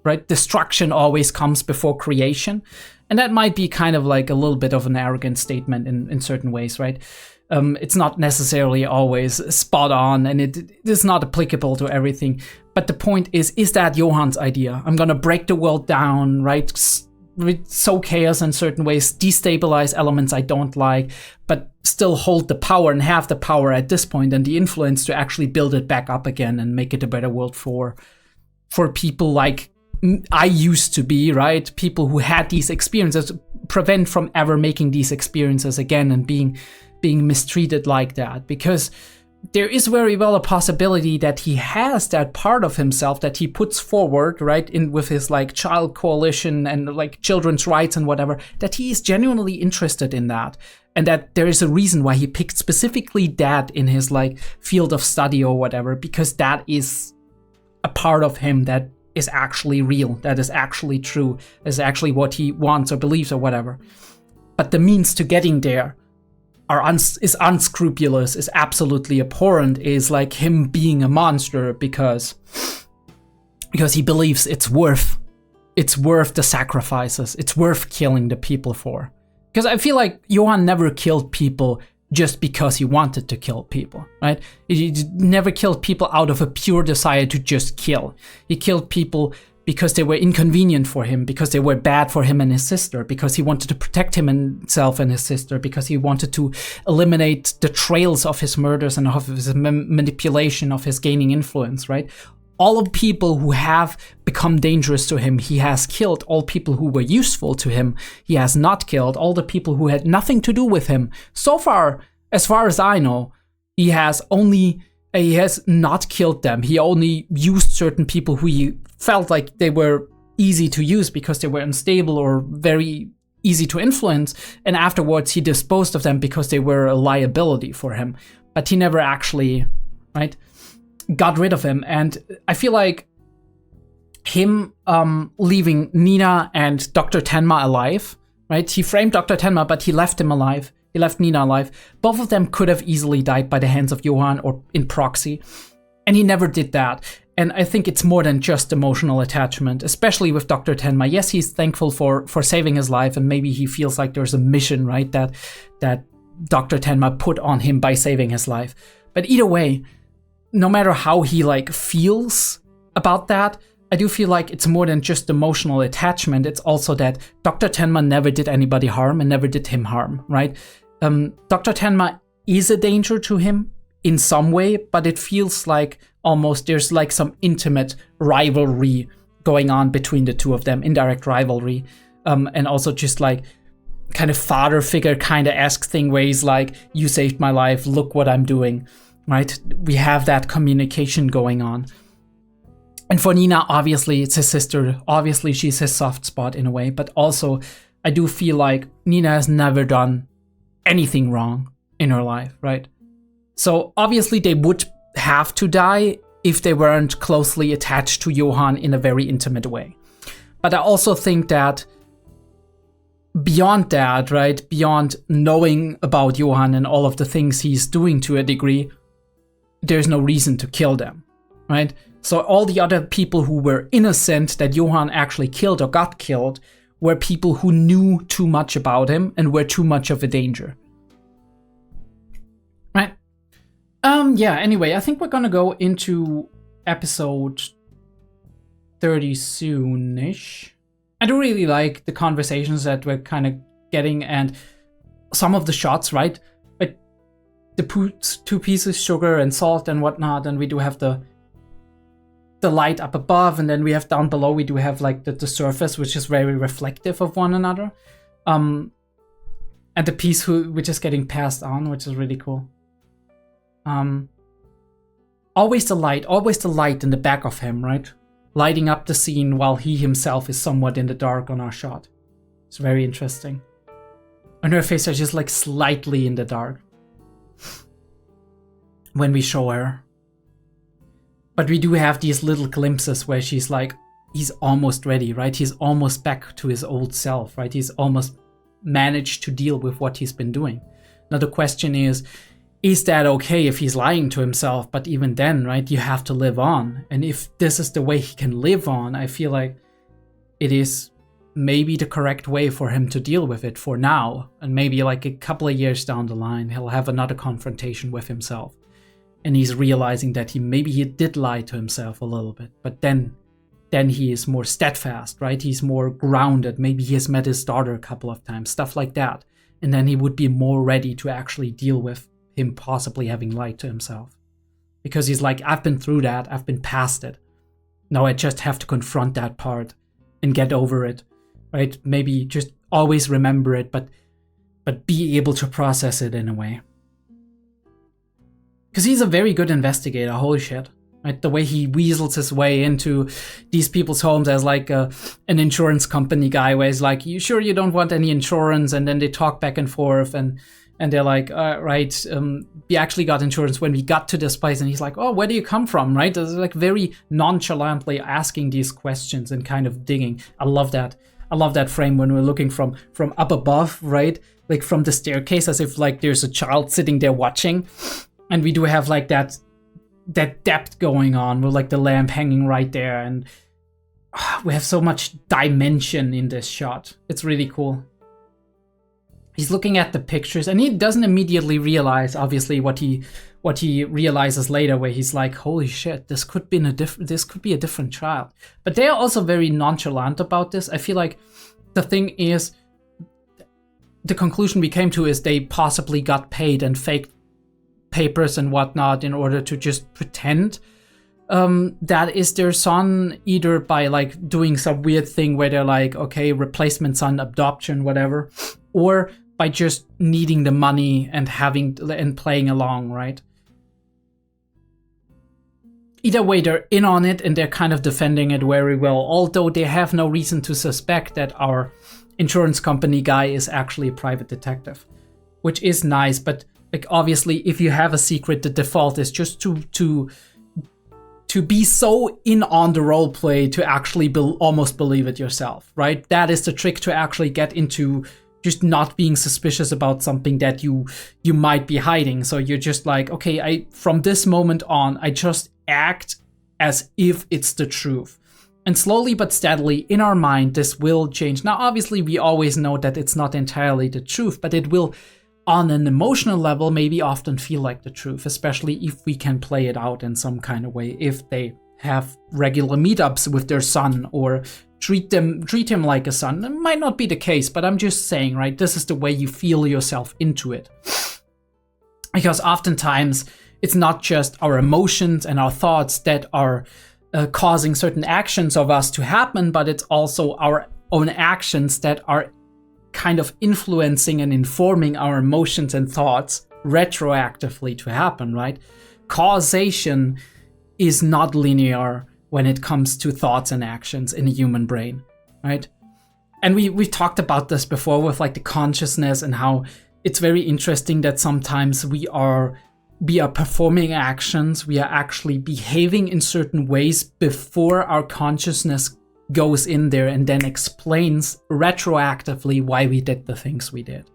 [SPEAKER 1] Right? Destruction always comes before creation. And that might be kind of like a little bit of an arrogant statement in certain ways, right? It's not necessarily always spot on, and it is not applicable to everything. But the point is that Johann's idea? I'm gonna break the world down, right? Sow chaos in certain ways, destabilize elements I don't like, but still hold the power and have the power at this point and the influence to actually build it back up again and make it a better world for people like I used to be, right? People who had these experiences, prevent from ever making these experiences again and being mistreated like that. Because there is very well a possibility that he has that part of himself that he puts forward, right, in with his like child coalition and like children's rights and whatever, that he is genuinely interested in that. And that there is a reason why he picked specifically that in his like field of study or whatever, because that is a part of him that is actually real, that is actually true, is actually what he wants or believes or whatever. But the means to getting there is unscrupulous, is absolutely abhorrent, is like him being a monster because he believes it's worth the sacrifices, it's worth killing the people for. Because I feel like Johann never killed people just because he wanted to kill people, right? He never killed people out of a pure desire to just kill. He killed people because they were inconvenient for him, because they were bad for him and his sister, because he wanted to protect himself and his sister, because he wanted to eliminate the trails of his murders and of his manipulation, of his gaining influence, right? All of the people who have become dangerous to him, he has killed. All people who were useful to him, he has not killed. All the people who had nothing to do with him. So far as I know, he has not killed them. He only used certain people who he felt like they were easy to use because they were unstable or very easy to influence. And afterwards, he disposed of them because they were a liability for him. But he never actually, right, got rid of him. And I feel like him leaving Nina and Dr. Tenma alive, right? He framed Dr. Tenma, but he left him alive. He left Nina alive. Both of them could have easily died by the hands of Johann or in proxy. And he never did that. And I think it's more than just emotional attachment, especially with Dr. Tenma. Yes, he's thankful for saving his life, and maybe he feels like there's a mission, right, that Dr. Tenma put on him by saving his life. But either way, no matter how he like feels about that, I do feel like it's more than just emotional attachment. It's also that Dr. Tenma never did anybody harm and never did him harm, right? Dr. Tenma is a danger to him in some way, but it feels like almost there's like some intimate rivalry going on between the two of them, indirect rivalry, and also just like kind of father figure kind of esque thing where he's like, you saved my life, look what I'm doing, right? We have that communication going on. And for Nina, obviously it's his sister, obviously she's his soft spot in a way, but also I do feel like Nina has never done anything wrong in her life, right? So obviously they would have to die if they weren't closely attached to Johann in a very intimate way. But I also think that beyond that, right, beyond knowing about Johann and all of the things he's doing to a degree, there's no reason to kill them, right? So all the other people who were innocent that Johann actually killed or got killed were people who knew too much about him and were too much of a danger. Right? Yeah, anyway, I think we're gonna go into episode 30 soonish. I do really like the conversations that we're kind of getting and some of the shots, right? Like the two pieces, sugar and salt and whatnot, and we do have the light up above, and then we have down below, we do have like the surface, which is very reflective of one another. And the piece which is getting passed on, which is really cool. Always the light in the back of him, right? Lighting up the scene while he himself is somewhat in the dark on our shot. It's very interesting. And her face is just like slightly in the dark when we show her. But we do have these little glimpses where she's like, he's almost ready, right? He's almost back to his old self, right? He's almost managed to deal with what he's been doing. Now the question is that okay if he's lying to himself? But even then, right, you have to live on. And if this is the way he can live on, I feel like it is maybe the correct way for him to deal with it for now. And maybe like a couple of years down the line, he'll have another confrontation with himself. And he's realizing that he did lie to himself a little bit. But then he is more steadfast, right? He's more grounded. Maybe he has met his daughter a couple of times, stuff like that. And then he would be more ready to actually deal with him possibly having lied to himself. Because he's like, I've been through that. I've been past it. Now I just have to confront that part and get over it, right? Maybe just always remember it, but be able to process it in a way. Because he's a very good investigator, holy shit. Right? The way he weasels his way into these people's homes as like an insurance company guy, where he's like, you sure you don't want any insurance? And then they talk back and forth, and they're like, right, we actually got insurance when we got to this place. And he's like, oh, where do you come from, right? It's like very nonchalantly asking these questions and kind of digging. I love that. I love that frame when we're looking from up above, right? Like from the staircase, as if like there's a child sitting there watching. And we do have like that depth going on with like the lamp hanging right there. And we have so much dimension in this shot. It's really cool. He's looking at the pictures and he doesn't immediately realize, obviously, what he realizes later, where he's like, holy shit, this could be a different child. But they're also very nonchalant about this. I feel like the thing is, the conclusion we came to is they possibly got paid and faked papers and whatnot in order to just pretend that is their son, either by like doing some weird thing where they're like, okay, replacement son, adoption, whatever, or by just needing the money and playing along, right? Either way, they're in on it and they're kind of defending it very well, although they have no reason to suspect that our insurance company guy is actually a private detective, which is nice. But like, obviously, if you have a secret, the default is just to be so in on the role play to actually almost believe it yourself, right? That is the trick to actually get into just not being suspicious about something that you might be hiding. So you're just like, okay, from this moment on, I just act as if it's the truth. And slowly but steadily, in our mind, this will change. Now, obviously, we always know that it's not entirely the truth, but it will, on an emotional level, maybe often feel like the truth, especially if we can play it out in some kind of way, if they have regular meetups with their son or treat him like a son. It might not be the case, but I'm just saying, right, this is the way you feel yourself into it. Because oftentimes, it's not just our emotions and our thoughts that are causing certain actions of us to happen, but it's also our own actions that are kind of influencing and informing our emotions and thoughts retroactively to happen, right? Causation is not linear when it comes to thoughts and actions in a human brain, right? And we've talked about this before with like the consciousness and how it's very interesting that sometimes we are performing actions, we are actually behaving in certain ways before our consciousness goes in there and then explains retroactively why we did the things we did.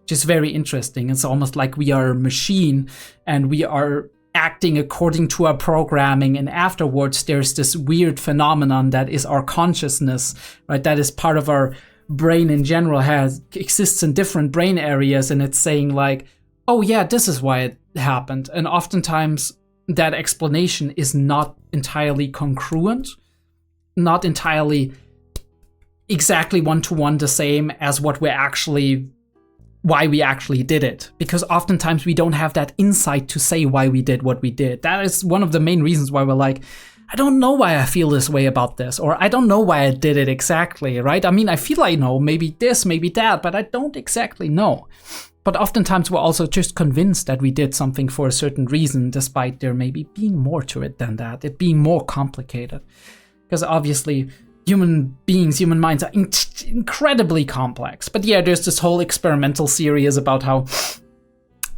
[SPEAKER 1] Which is very interesting. It's almost like we are a machine and we are acting according to our programming, and afterwards there's this weird phenomenon that is our consciousness, right? That is part of our brain in general, exists in different brain areas, and it's saying like, oh yeah, this is why it happened. And oftentimes that explanation is not entirely congruent, not entirely exactly one-to-one the same as why we actually did it. Because oftentimes we don't have that insight to say why we did what we did. That is one of the main reasons why we're like, I don't know why I feel this way about this, or I don't know why I did it exactly, right? I mean, I feel I know, maybe this, maybe that, but I don't exactly know. But oftentimes we're also just convinced that we did something for a certain reason, despite there maybe being more to it than that, it being more complicated. Because obviously, human minds are incredibly complex. But yeah, there's this whole experimental series about how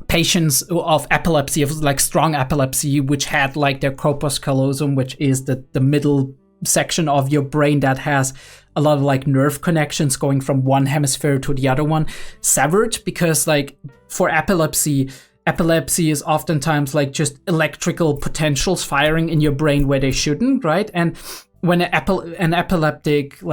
[SPEAKER 1] patients of epilepsy, of like strong epilepsy, which had like their corpus callosum, which is the middle section of your brain that has a lot of like nerve connections going from one hemisphere to the other one, severed. Because like for epilepsy is oftentimes like just electrical potentials firing in your brain where they shouldn't, right? And when an epileptic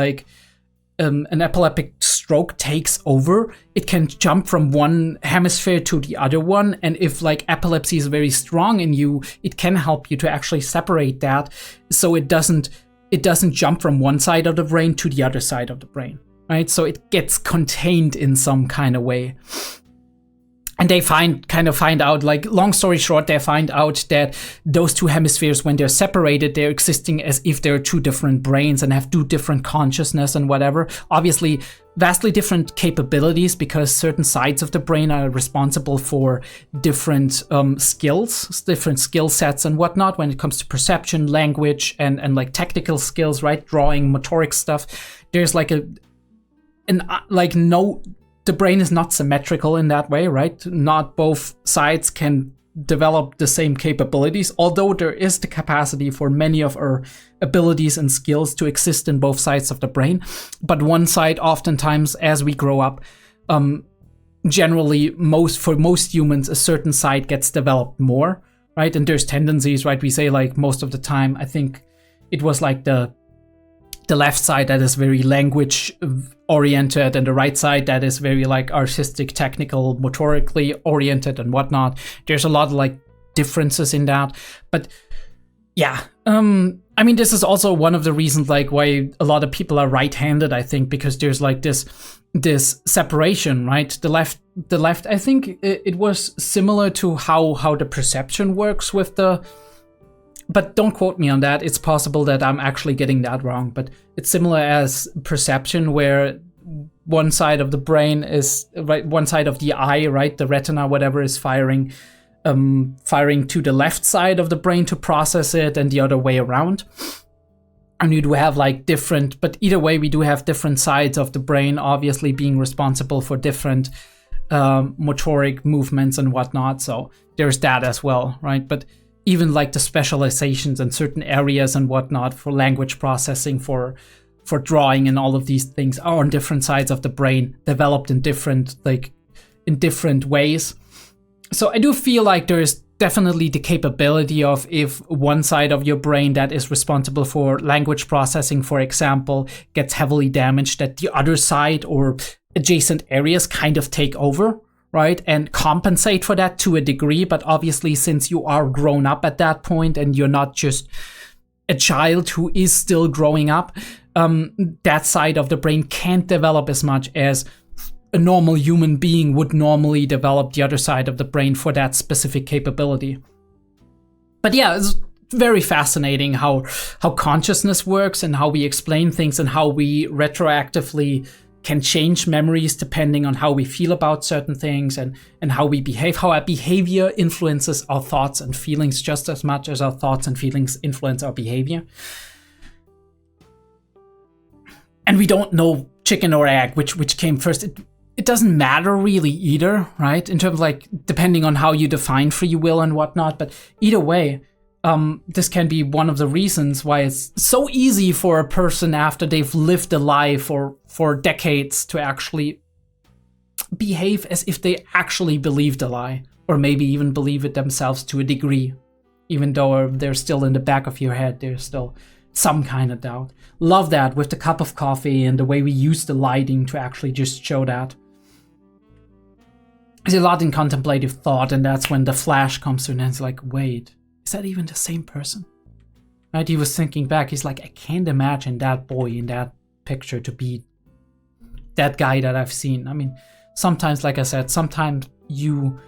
[SPEAKER 1] stroke takes over, it can jump from one hemisphere to the other one. And if like epilepsy is very strong in you, it can help you to actually separate that, so it doesn't jump from one side of the brain to the other side of the brain, right? So it gets contained in some kind of way. And they find out, like, long story short, they find out that those two hemispheres, when they're separated, they're existing as if they're two different brains and have two different consciousness and whatever. Obviously, vastly different capabilities because certain sides of the brain are responsible for different skills, different skill sets and whatnot when it comes to perception, language, and like technical skills, right? Drawing, motoric stuff. There's like the brain is not symmetrical in that way, right? Not both sides can develop the same capabilities, although there is the capacity for many of our abilities and skills to exist in both sides of the brain. But one side, oftentimes, as we grow up, generally, for most humans, a certain side gets developed more, right? And there's tendencies, right? We say like most of the time, I think it was like the left side that is very language oriented and the right side that is very like artistic, technical, motorically oriented and whatnot. There's a lot of like differences in that. But yeah, I mean, this is also one of the reasons like why a lot of people are right-handed, I think, because there's like this separation, right? The left, I think it was similar to how the perception works with the, but don't quote me on that. It's possible that I'm actually getting that wrong, but it's similar as perception, where one side of the brain is, right, one side of the eye, right, the retina, whatever, is firing to the left side of the brain to process it, and the other way around. And you do have like different, but either way, we do have different sides of the brain, obviously being responsible for different motoric movements and whatnot. So there's that as well, right? But even like the specializations in certain areas and whatnot for language processing, for drawing, and all of these things are on different sides of the brain, developed in different ways. So I do feel like there's definitely the capability of, if one side of your brain that is responsible for language processing, for example, gets heavily damaged, that the other side or adjacent areas kind of take over, right, and compensate for that to a degree. But obviously, since you are grown up at that point and you're not just a child who is still growing up, that side of the brain can't develop as much as a normal human being would normally develop the other side of the brain for that specific capability. But yeah, it's very fascinating how consciousness works and how we explain things and how we retroactively can change memories depending on how we feel about certain things and how we behave, how our behavior influences our thoughts and feelings just as much as our thoughts and feelings influence our behavior. And we don't know chicken or egg, which came first. It doesn't matter really either, right? In terms of like, depending on how you define free will and whatnot, but either way, this can be one of the reasons why it's so easy for a person after they've lived a life for decades to actually behave as if they actually believed a lie, or maybe even believe it themselves to a degree. Even though they're still in the back of your head, there's still some kind of doubt. Love that with the cup of coffee and the way we use the lighting to actually just show that. There's a lot in contemplative thought, and that's when the flash comes through and it's like, wait, is that even the same person? Right? He was thinking back, he's like, I can't imagine that boy in that picture to be that guy that I've seen. I mean, sometimes, like I said, sometimes you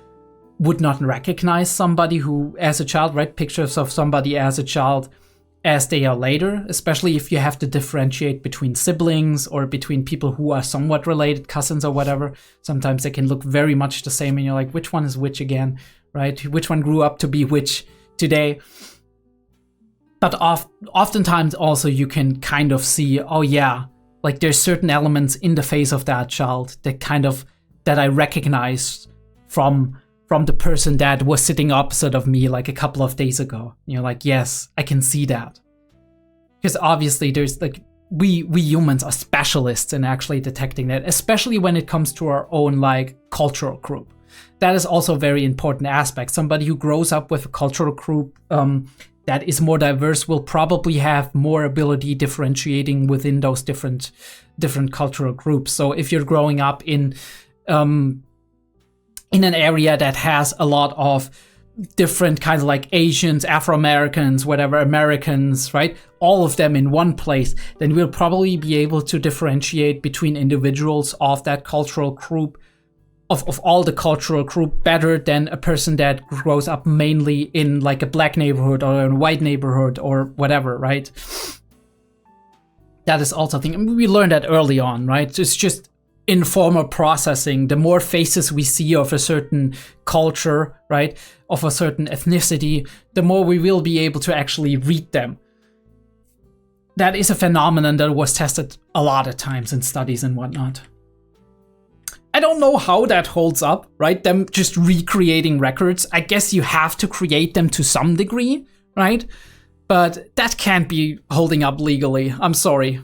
[SPEAKER 1] would not recognize somebody who, as a child, right? Pictures of somebody as a child as they are later, especially if you have to differentiate between siblings or between people who are somewhat related, cousins or whatever. Sometimes they can look very much the same and you're like, which one is which again, right? Which one grew up to be which today? But oftentimes also you can kind of see, oh yeah, like there's certain elements in the face of that child that I recognize from the person that was sitting opposite of me like a couple of days ago. You're like, yes, I can see that. Because obviously there's like, we humans are specialists in actually detecting that, especially when it comes to our own like cultural group. That is also a very important aspect. Somebody who grows up with a cultural group that is more diverse will probably have more ability differentiating within those different cultural groups. So if you're growing up in an area that has a lot of different kinds of like Asians, Afro-Americans, whatever, Americans, right? All of them in one place, then we'll probably be able to differentiate between individuals of that cultural group, of all the cultural group, better than a person that grows up mainly in like a black neighborhood or a white neighborhood or whatever, right? That is also a thing. I mean, we learned that early on, right? It's just informal processing, the more faces we see of a certain culture, right, of a certain ethnicity, the more we will be able to actually read them. That is a phenomenon that was tested a lot of times in studies and whatnot. I don't know how that holds up, right? Them just recreating records. I guess you have to create them to some degree, right? But that can't be holding up legally. I'm sorry.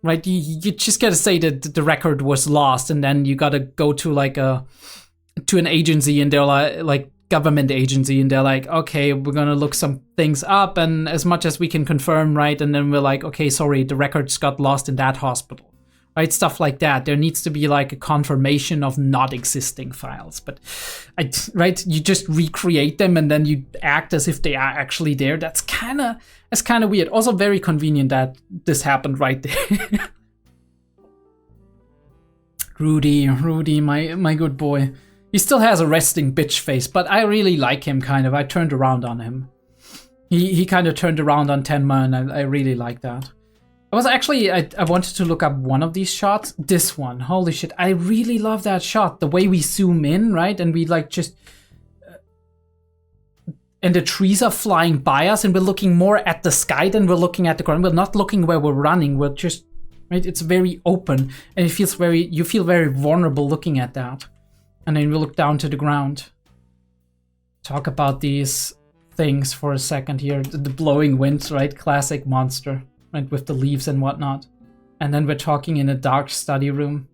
[SPEAKER 1] Right, you just gotta say that the record was lost, and then you gotta go to like to an agency, and they're like government agency, and they're like, okay, we're gonna look some things up, and as much as we can confirm, right, and then we're like, okay, sorry, the records got lost in that hospital, right, stuff like that. There needs to be like a confirmation of not existing files, but right, you just recreate them and then you act as if they are actually there. That's kind of weird. Also very convenient that this happened right there. Rudy, my good boy. He still has a resting bitch face, but I really like him, kind of. I turned around on him. He kind of turned around on Tenma, and I really like that. I was actually, I wanted to look up one of these shots. This one, holy shit. I really love that shot. The way we zoom in, right? And we like just... and the trees are flying by us, and we're looking more at the sky than we're looking at the ground. We're not looking where we're running. We're just, right? It's very open, and it feels very, you feel very vulnerable looking at that. And then we look down to the ground. Talk about these things for a second here. The blowing winds, right? Classic Monster, right? With the leaves and whatnot. And then we're talking in a dark study room.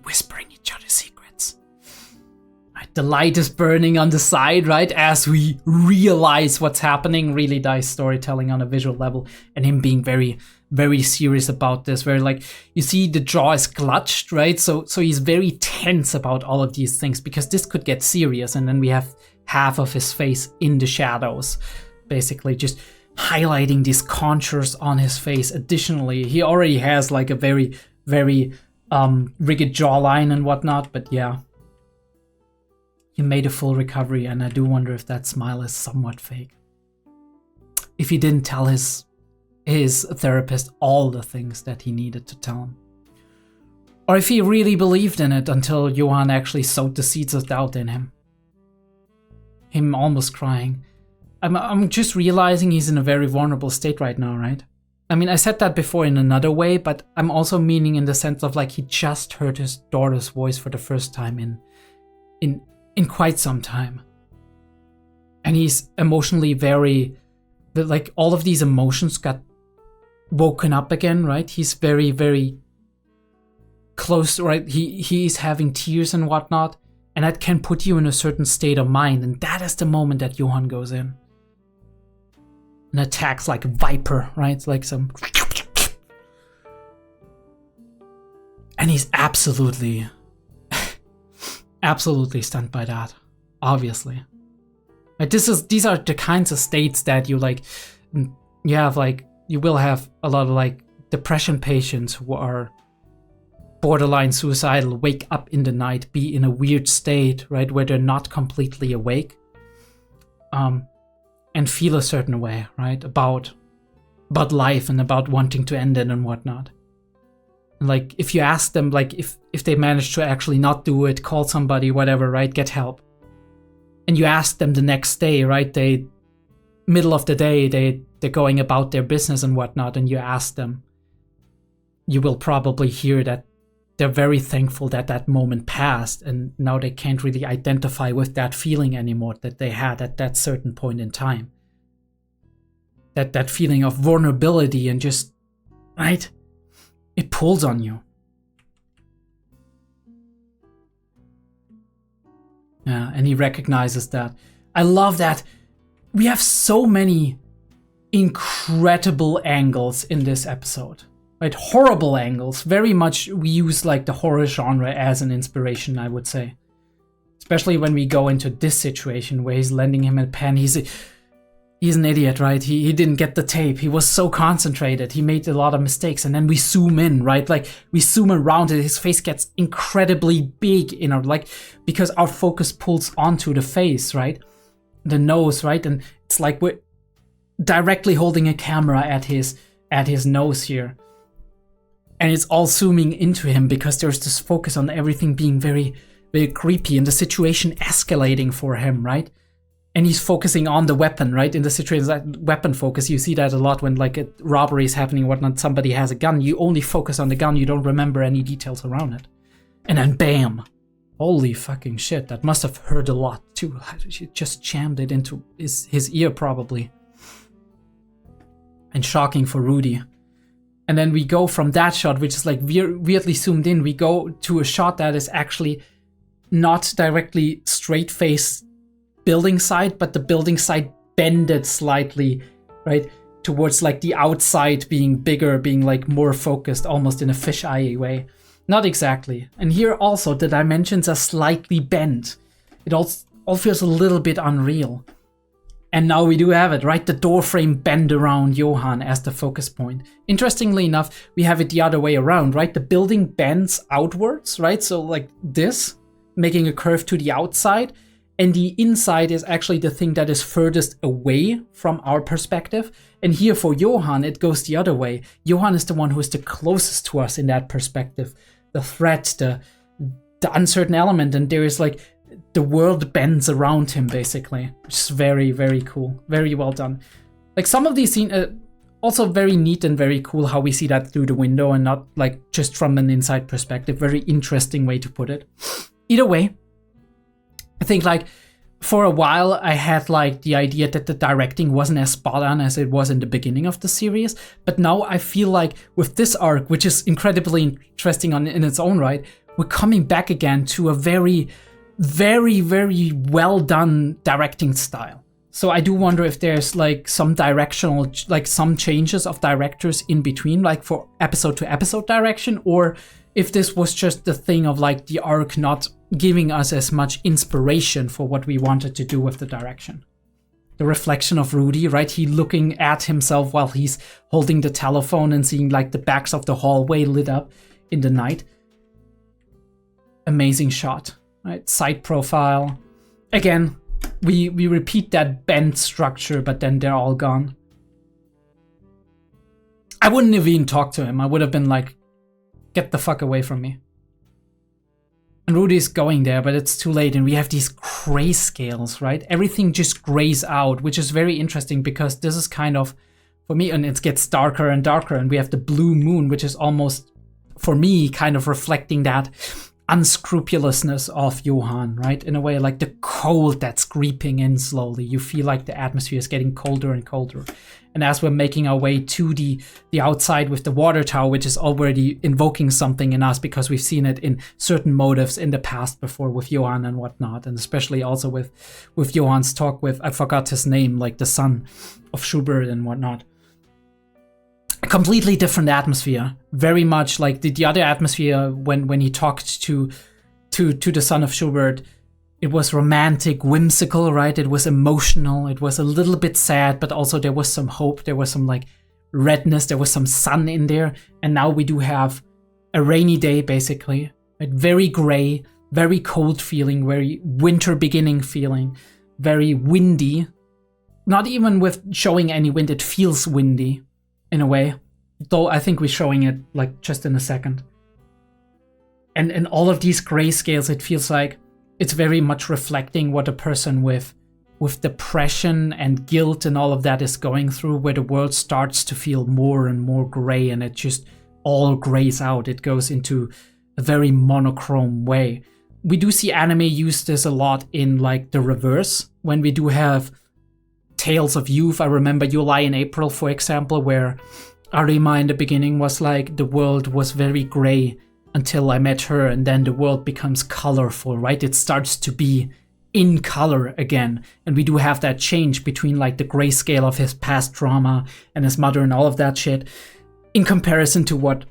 [SPEAKER 1] Whispering each other's secrets. Right? The light is burning on the side, right? As we realize what's happening. Really nice storytelling on a visual level. And him being very, very serious about this. Very like, you see the jaw is clutched, right? So he's very tense about all of these things, because this could get serious. And then we have half of his face in the shadows. Basically just highlighting these contours on his face. Additionally, he already has like a very, very rigid jawline and whatnot, but yeah. He made a full recovery, and I do wonder if that smile is somewhat fake. If he didn't tell his therapist all the things that he needed to tell him. Or if he really believed in it until Johan actually sowed the seeds of doubt in him. Him almost crying. I'm just realizing he's in a very vulnerable state right now, right? I mean, I said that before in another way, but I'm also meaning in the sense of like he just heard his daughter's voice for the first time in quite some time. And he's emotionally very, like all of these emotions got woken up again, right? He's very, very close, right? He's having tears and whatnot, and that can put you in a certain state of mind, and that is the moment that Johan goes in. And attacks like a viper, right? Like some... And he's absolutely stunned by that, obviously. Like these are the kinds of states that you like, you have like, you will have a lot of like depression patients who are borderline suicidal, wake up in the night, be in a weird state, right? Where they're not completely awake. And feel a certain way, right? About life and about wanting to end it and whatnot. And like, if you ask them, like, if they manage to actually not do it, call somebody, whatever, right? Get help. And you ask them the next day, right? Middle of the day, they're going about their business and whatnot, and you ask them, you will probably hear that they're very thankful that that moment passed, and now they can't really identify with that feeling anymore that they had at that certain point in time. That feeling of vulnerability and just, right? It pulls on you. Yeah, and he recognizes that. I love that. We have so many incredible angles in this episode. Right, horrible angles. Very much we use like the horror genre as an inspiration, I would say. Especially when we go into this situation where he's lending him a pen. He's an idiot, right? He didn't get the tape. He was so concentrated. He made a lot of mistakes. And then we zoom in, right? Like we zoom around it. His face gets incredibly big, you know, like because our focus pulls onto the face, right? The nose, right? And it's like we're directly holding a camera at his nose here. And it's all zooming into him because there's this focus on everything being very, very creepy and the situation escalating for him, right? And he's focusing on the weapon, right? In the situation, that weapon focus, you see that a lot when like a robbery is happening, whatnot, somebody has a gun, you only focus on the gun, you don't remember any details around it. And then bam! Holy fucking shit, that must have hurt a lot too. She just jammed it into his ear probably. And shocking for Rudy. And then we go from that shot, which is like weirdly zoomed in, we go to a shot that is actually not directly straight face building side, but the building side bended slightly, right? Towards like the outside being bigger, being like more focused, almost in a fisheye way. Not exactly. And here also the dimensions are slightly bent. It all feels a little bit unreal. And now we do have it, right? The door frame bend around Johann as the focus point. Interestingly enough, we have it the other way around, right? The building bends outwards, right? So like this, making a curve to the outside. And the inside is actually the thing that is furthest away from our perspective. And here for Johann, it goes the other way. Johann is the one who is the closest to us in that perspective. The threat, the uncertain element, and there is like the world bends around him basically, which is very, very cool. Very well done. Like some of these scenes, also very neat and very cool how we see that through the window and not like just from an inside perspective. Very interesting way to put it. Either way, I think like for a while I had like the idea that the directing wasn't as spot on as it was in the beginning of the series, but now I feel like with this arc, which is incredibly interesting in its own right, we're coming back again to a very, very, very well done directing style. So I do wonder if there's like some directional, like some changes of directors in between, like for episode to episode direction, or if this was just the thing of like the arc not giving us as much inspiration for what we wanted to do with the direction. The reflection of Rudy, right? He looking at himself while he's holding the telephone and seeing like the backs of the hallway lit up in the night. Amazing shot, right? Side profile. Again, we repeat that bent structure, but then they're all gone. I wouldn't have even talked to him. I would have been like, get the fuck away from me. And Rudy's going there, but it's too late, and we have these grayscales, right? Everything just grays out, which is very interesting because this is kind of, for me, and it gets darker and darker, and we have the blue moon, which is almost, for me, kind of reflecting that unscrupulousness of Johann, right? In a way, like the cold that's creeping in slowly. You feel like the atmosphere is getting colder and colder. And as we're making our way to the outside with the water tower, which is already invoking something in us because we've seen it in certain motives in the past before with Johann and whatnot, and especially also with Johann's talk with, I forgot his name, like the son of Schubert and whatnot. A completely different atmosphere, very much like the other atmosphere when he talked to the son of Schubert. It was romantic, whimsical, right? It was emotional. It was a little bit sad, but also there was some hope. There was some like redness. There was some sun in there. And now we do have a rainy day, basically. Right? Very gray, very cold feeling, very winter beginning feeling, very windy. Not even with showing any wind, it feels windy in a way. Though I think we're showing it like just in a second. And all of these grayscales, it feels like it's very much reflecting what a person with depression and guilt and all of that is going through, where the world starts to feel more and more gray, and it just all grays out. It goes into a very monochrome way. We do see anime use this a lot in like the reverse, when we do have tales of youth. I remember July and April, for example, where Arima in the beginning was like, the world was very gray until I met her, and then the world becomes colorful, right? It starts to be in color again. And we do have that change between like the grayscale of his past trauma and his mother and all of that shit in comparison to what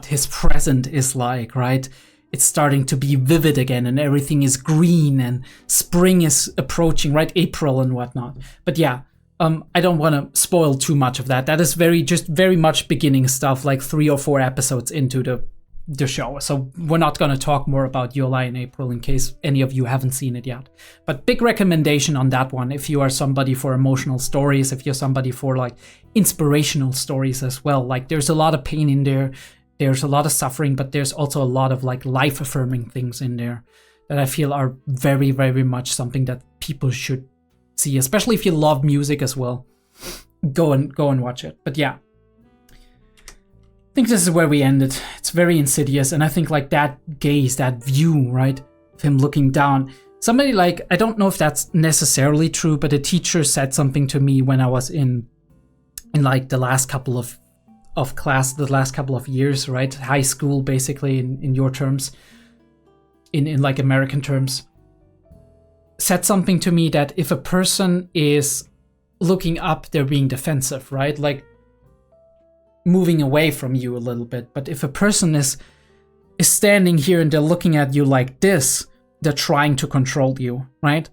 [SPEAKER 1] his present is like, right? It's starting to be vivid again, and everything is green, and spring is approaching, right? April and whatnot. But yeah, I don't want to spoil too much of that. That is very much beginning stuff, like 3 or 4 episodes into the the show. So we're not going to talk more about Your Lie in April in case any of you haven't seen it yet. But big recommendation on that one if you are somebody for emotional stories, if you're somebody for like inspirational stories as well. Like there's a lot of pain in there, there's a lot of suffering, but there's also a lot of like life affirming things in there that I feel are very, very much something that people should see, especially if you love music as well. Go and watch it. But yeah, I think this is where we ended. It's very insidious, and I think like that gaze, that view, right, of him looking down. Somebody like, I don't know if that's necessarily true, but a teacher said something to me when I was in like the last couple of class, the last couple of years, right, high school basically in your terms, in like American terms, said something to me that if a person is looking up, they're being defensive, right, like moving away from you a little bit. But if a person is standing here and they're looking at you like this, they're trying to control you, right?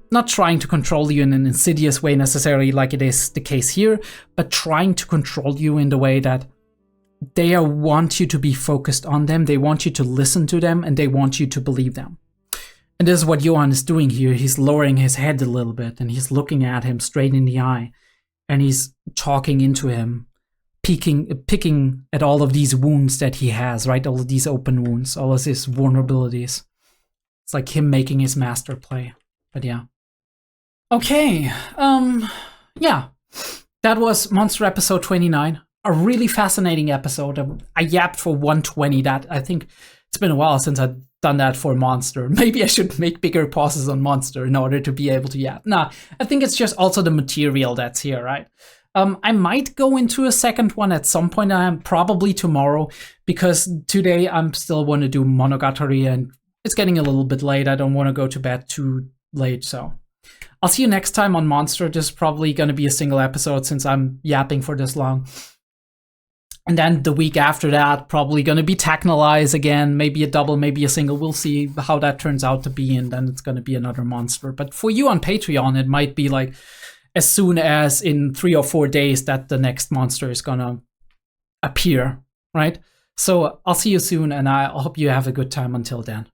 [SPEAKER 1] Not trying to control you in an insidious way necessarily like it is the case here, but trying to control you in the way that they want you to be focused on them, they want you to listen to them, and they want you to believe them. And this is what Johan is doing here. He's lowering his head a little bit and he's looking at him straight in the eye and he's talking into him, picking at all of these wounds that he has, right? All of these open wounds, all of his vulnerabilities. It's like him making his master play. But yeah. Okay. Yeah. That was Monster episode 29. A really fascinating episode. I yapped for 120. That I think it's been a while since I've done that for Monster. Maybe I should make bigger pauses on Monster in order to be able to yap. Nah, I think it's just also the material that's here, right? I might go into a second one at some point, probably tomorrow, because today I'm still want to do Monogatari and it's getting a little bit late. I don't want to go to bed too late, so I'll see you next time on Monster. This is probably going to be a single episode since I'm yapping for this long. And then the week after that, probably going to be Technolize again, maybe a double, maybe a single. We'll see how that turns out to be, and then it's going to be another Monster. But for you on Patreon, it might be like as soon as in 3 or 4 days that the next Monster is gonna appear, right? So I'll see you soon, and I hope you have a good time until then.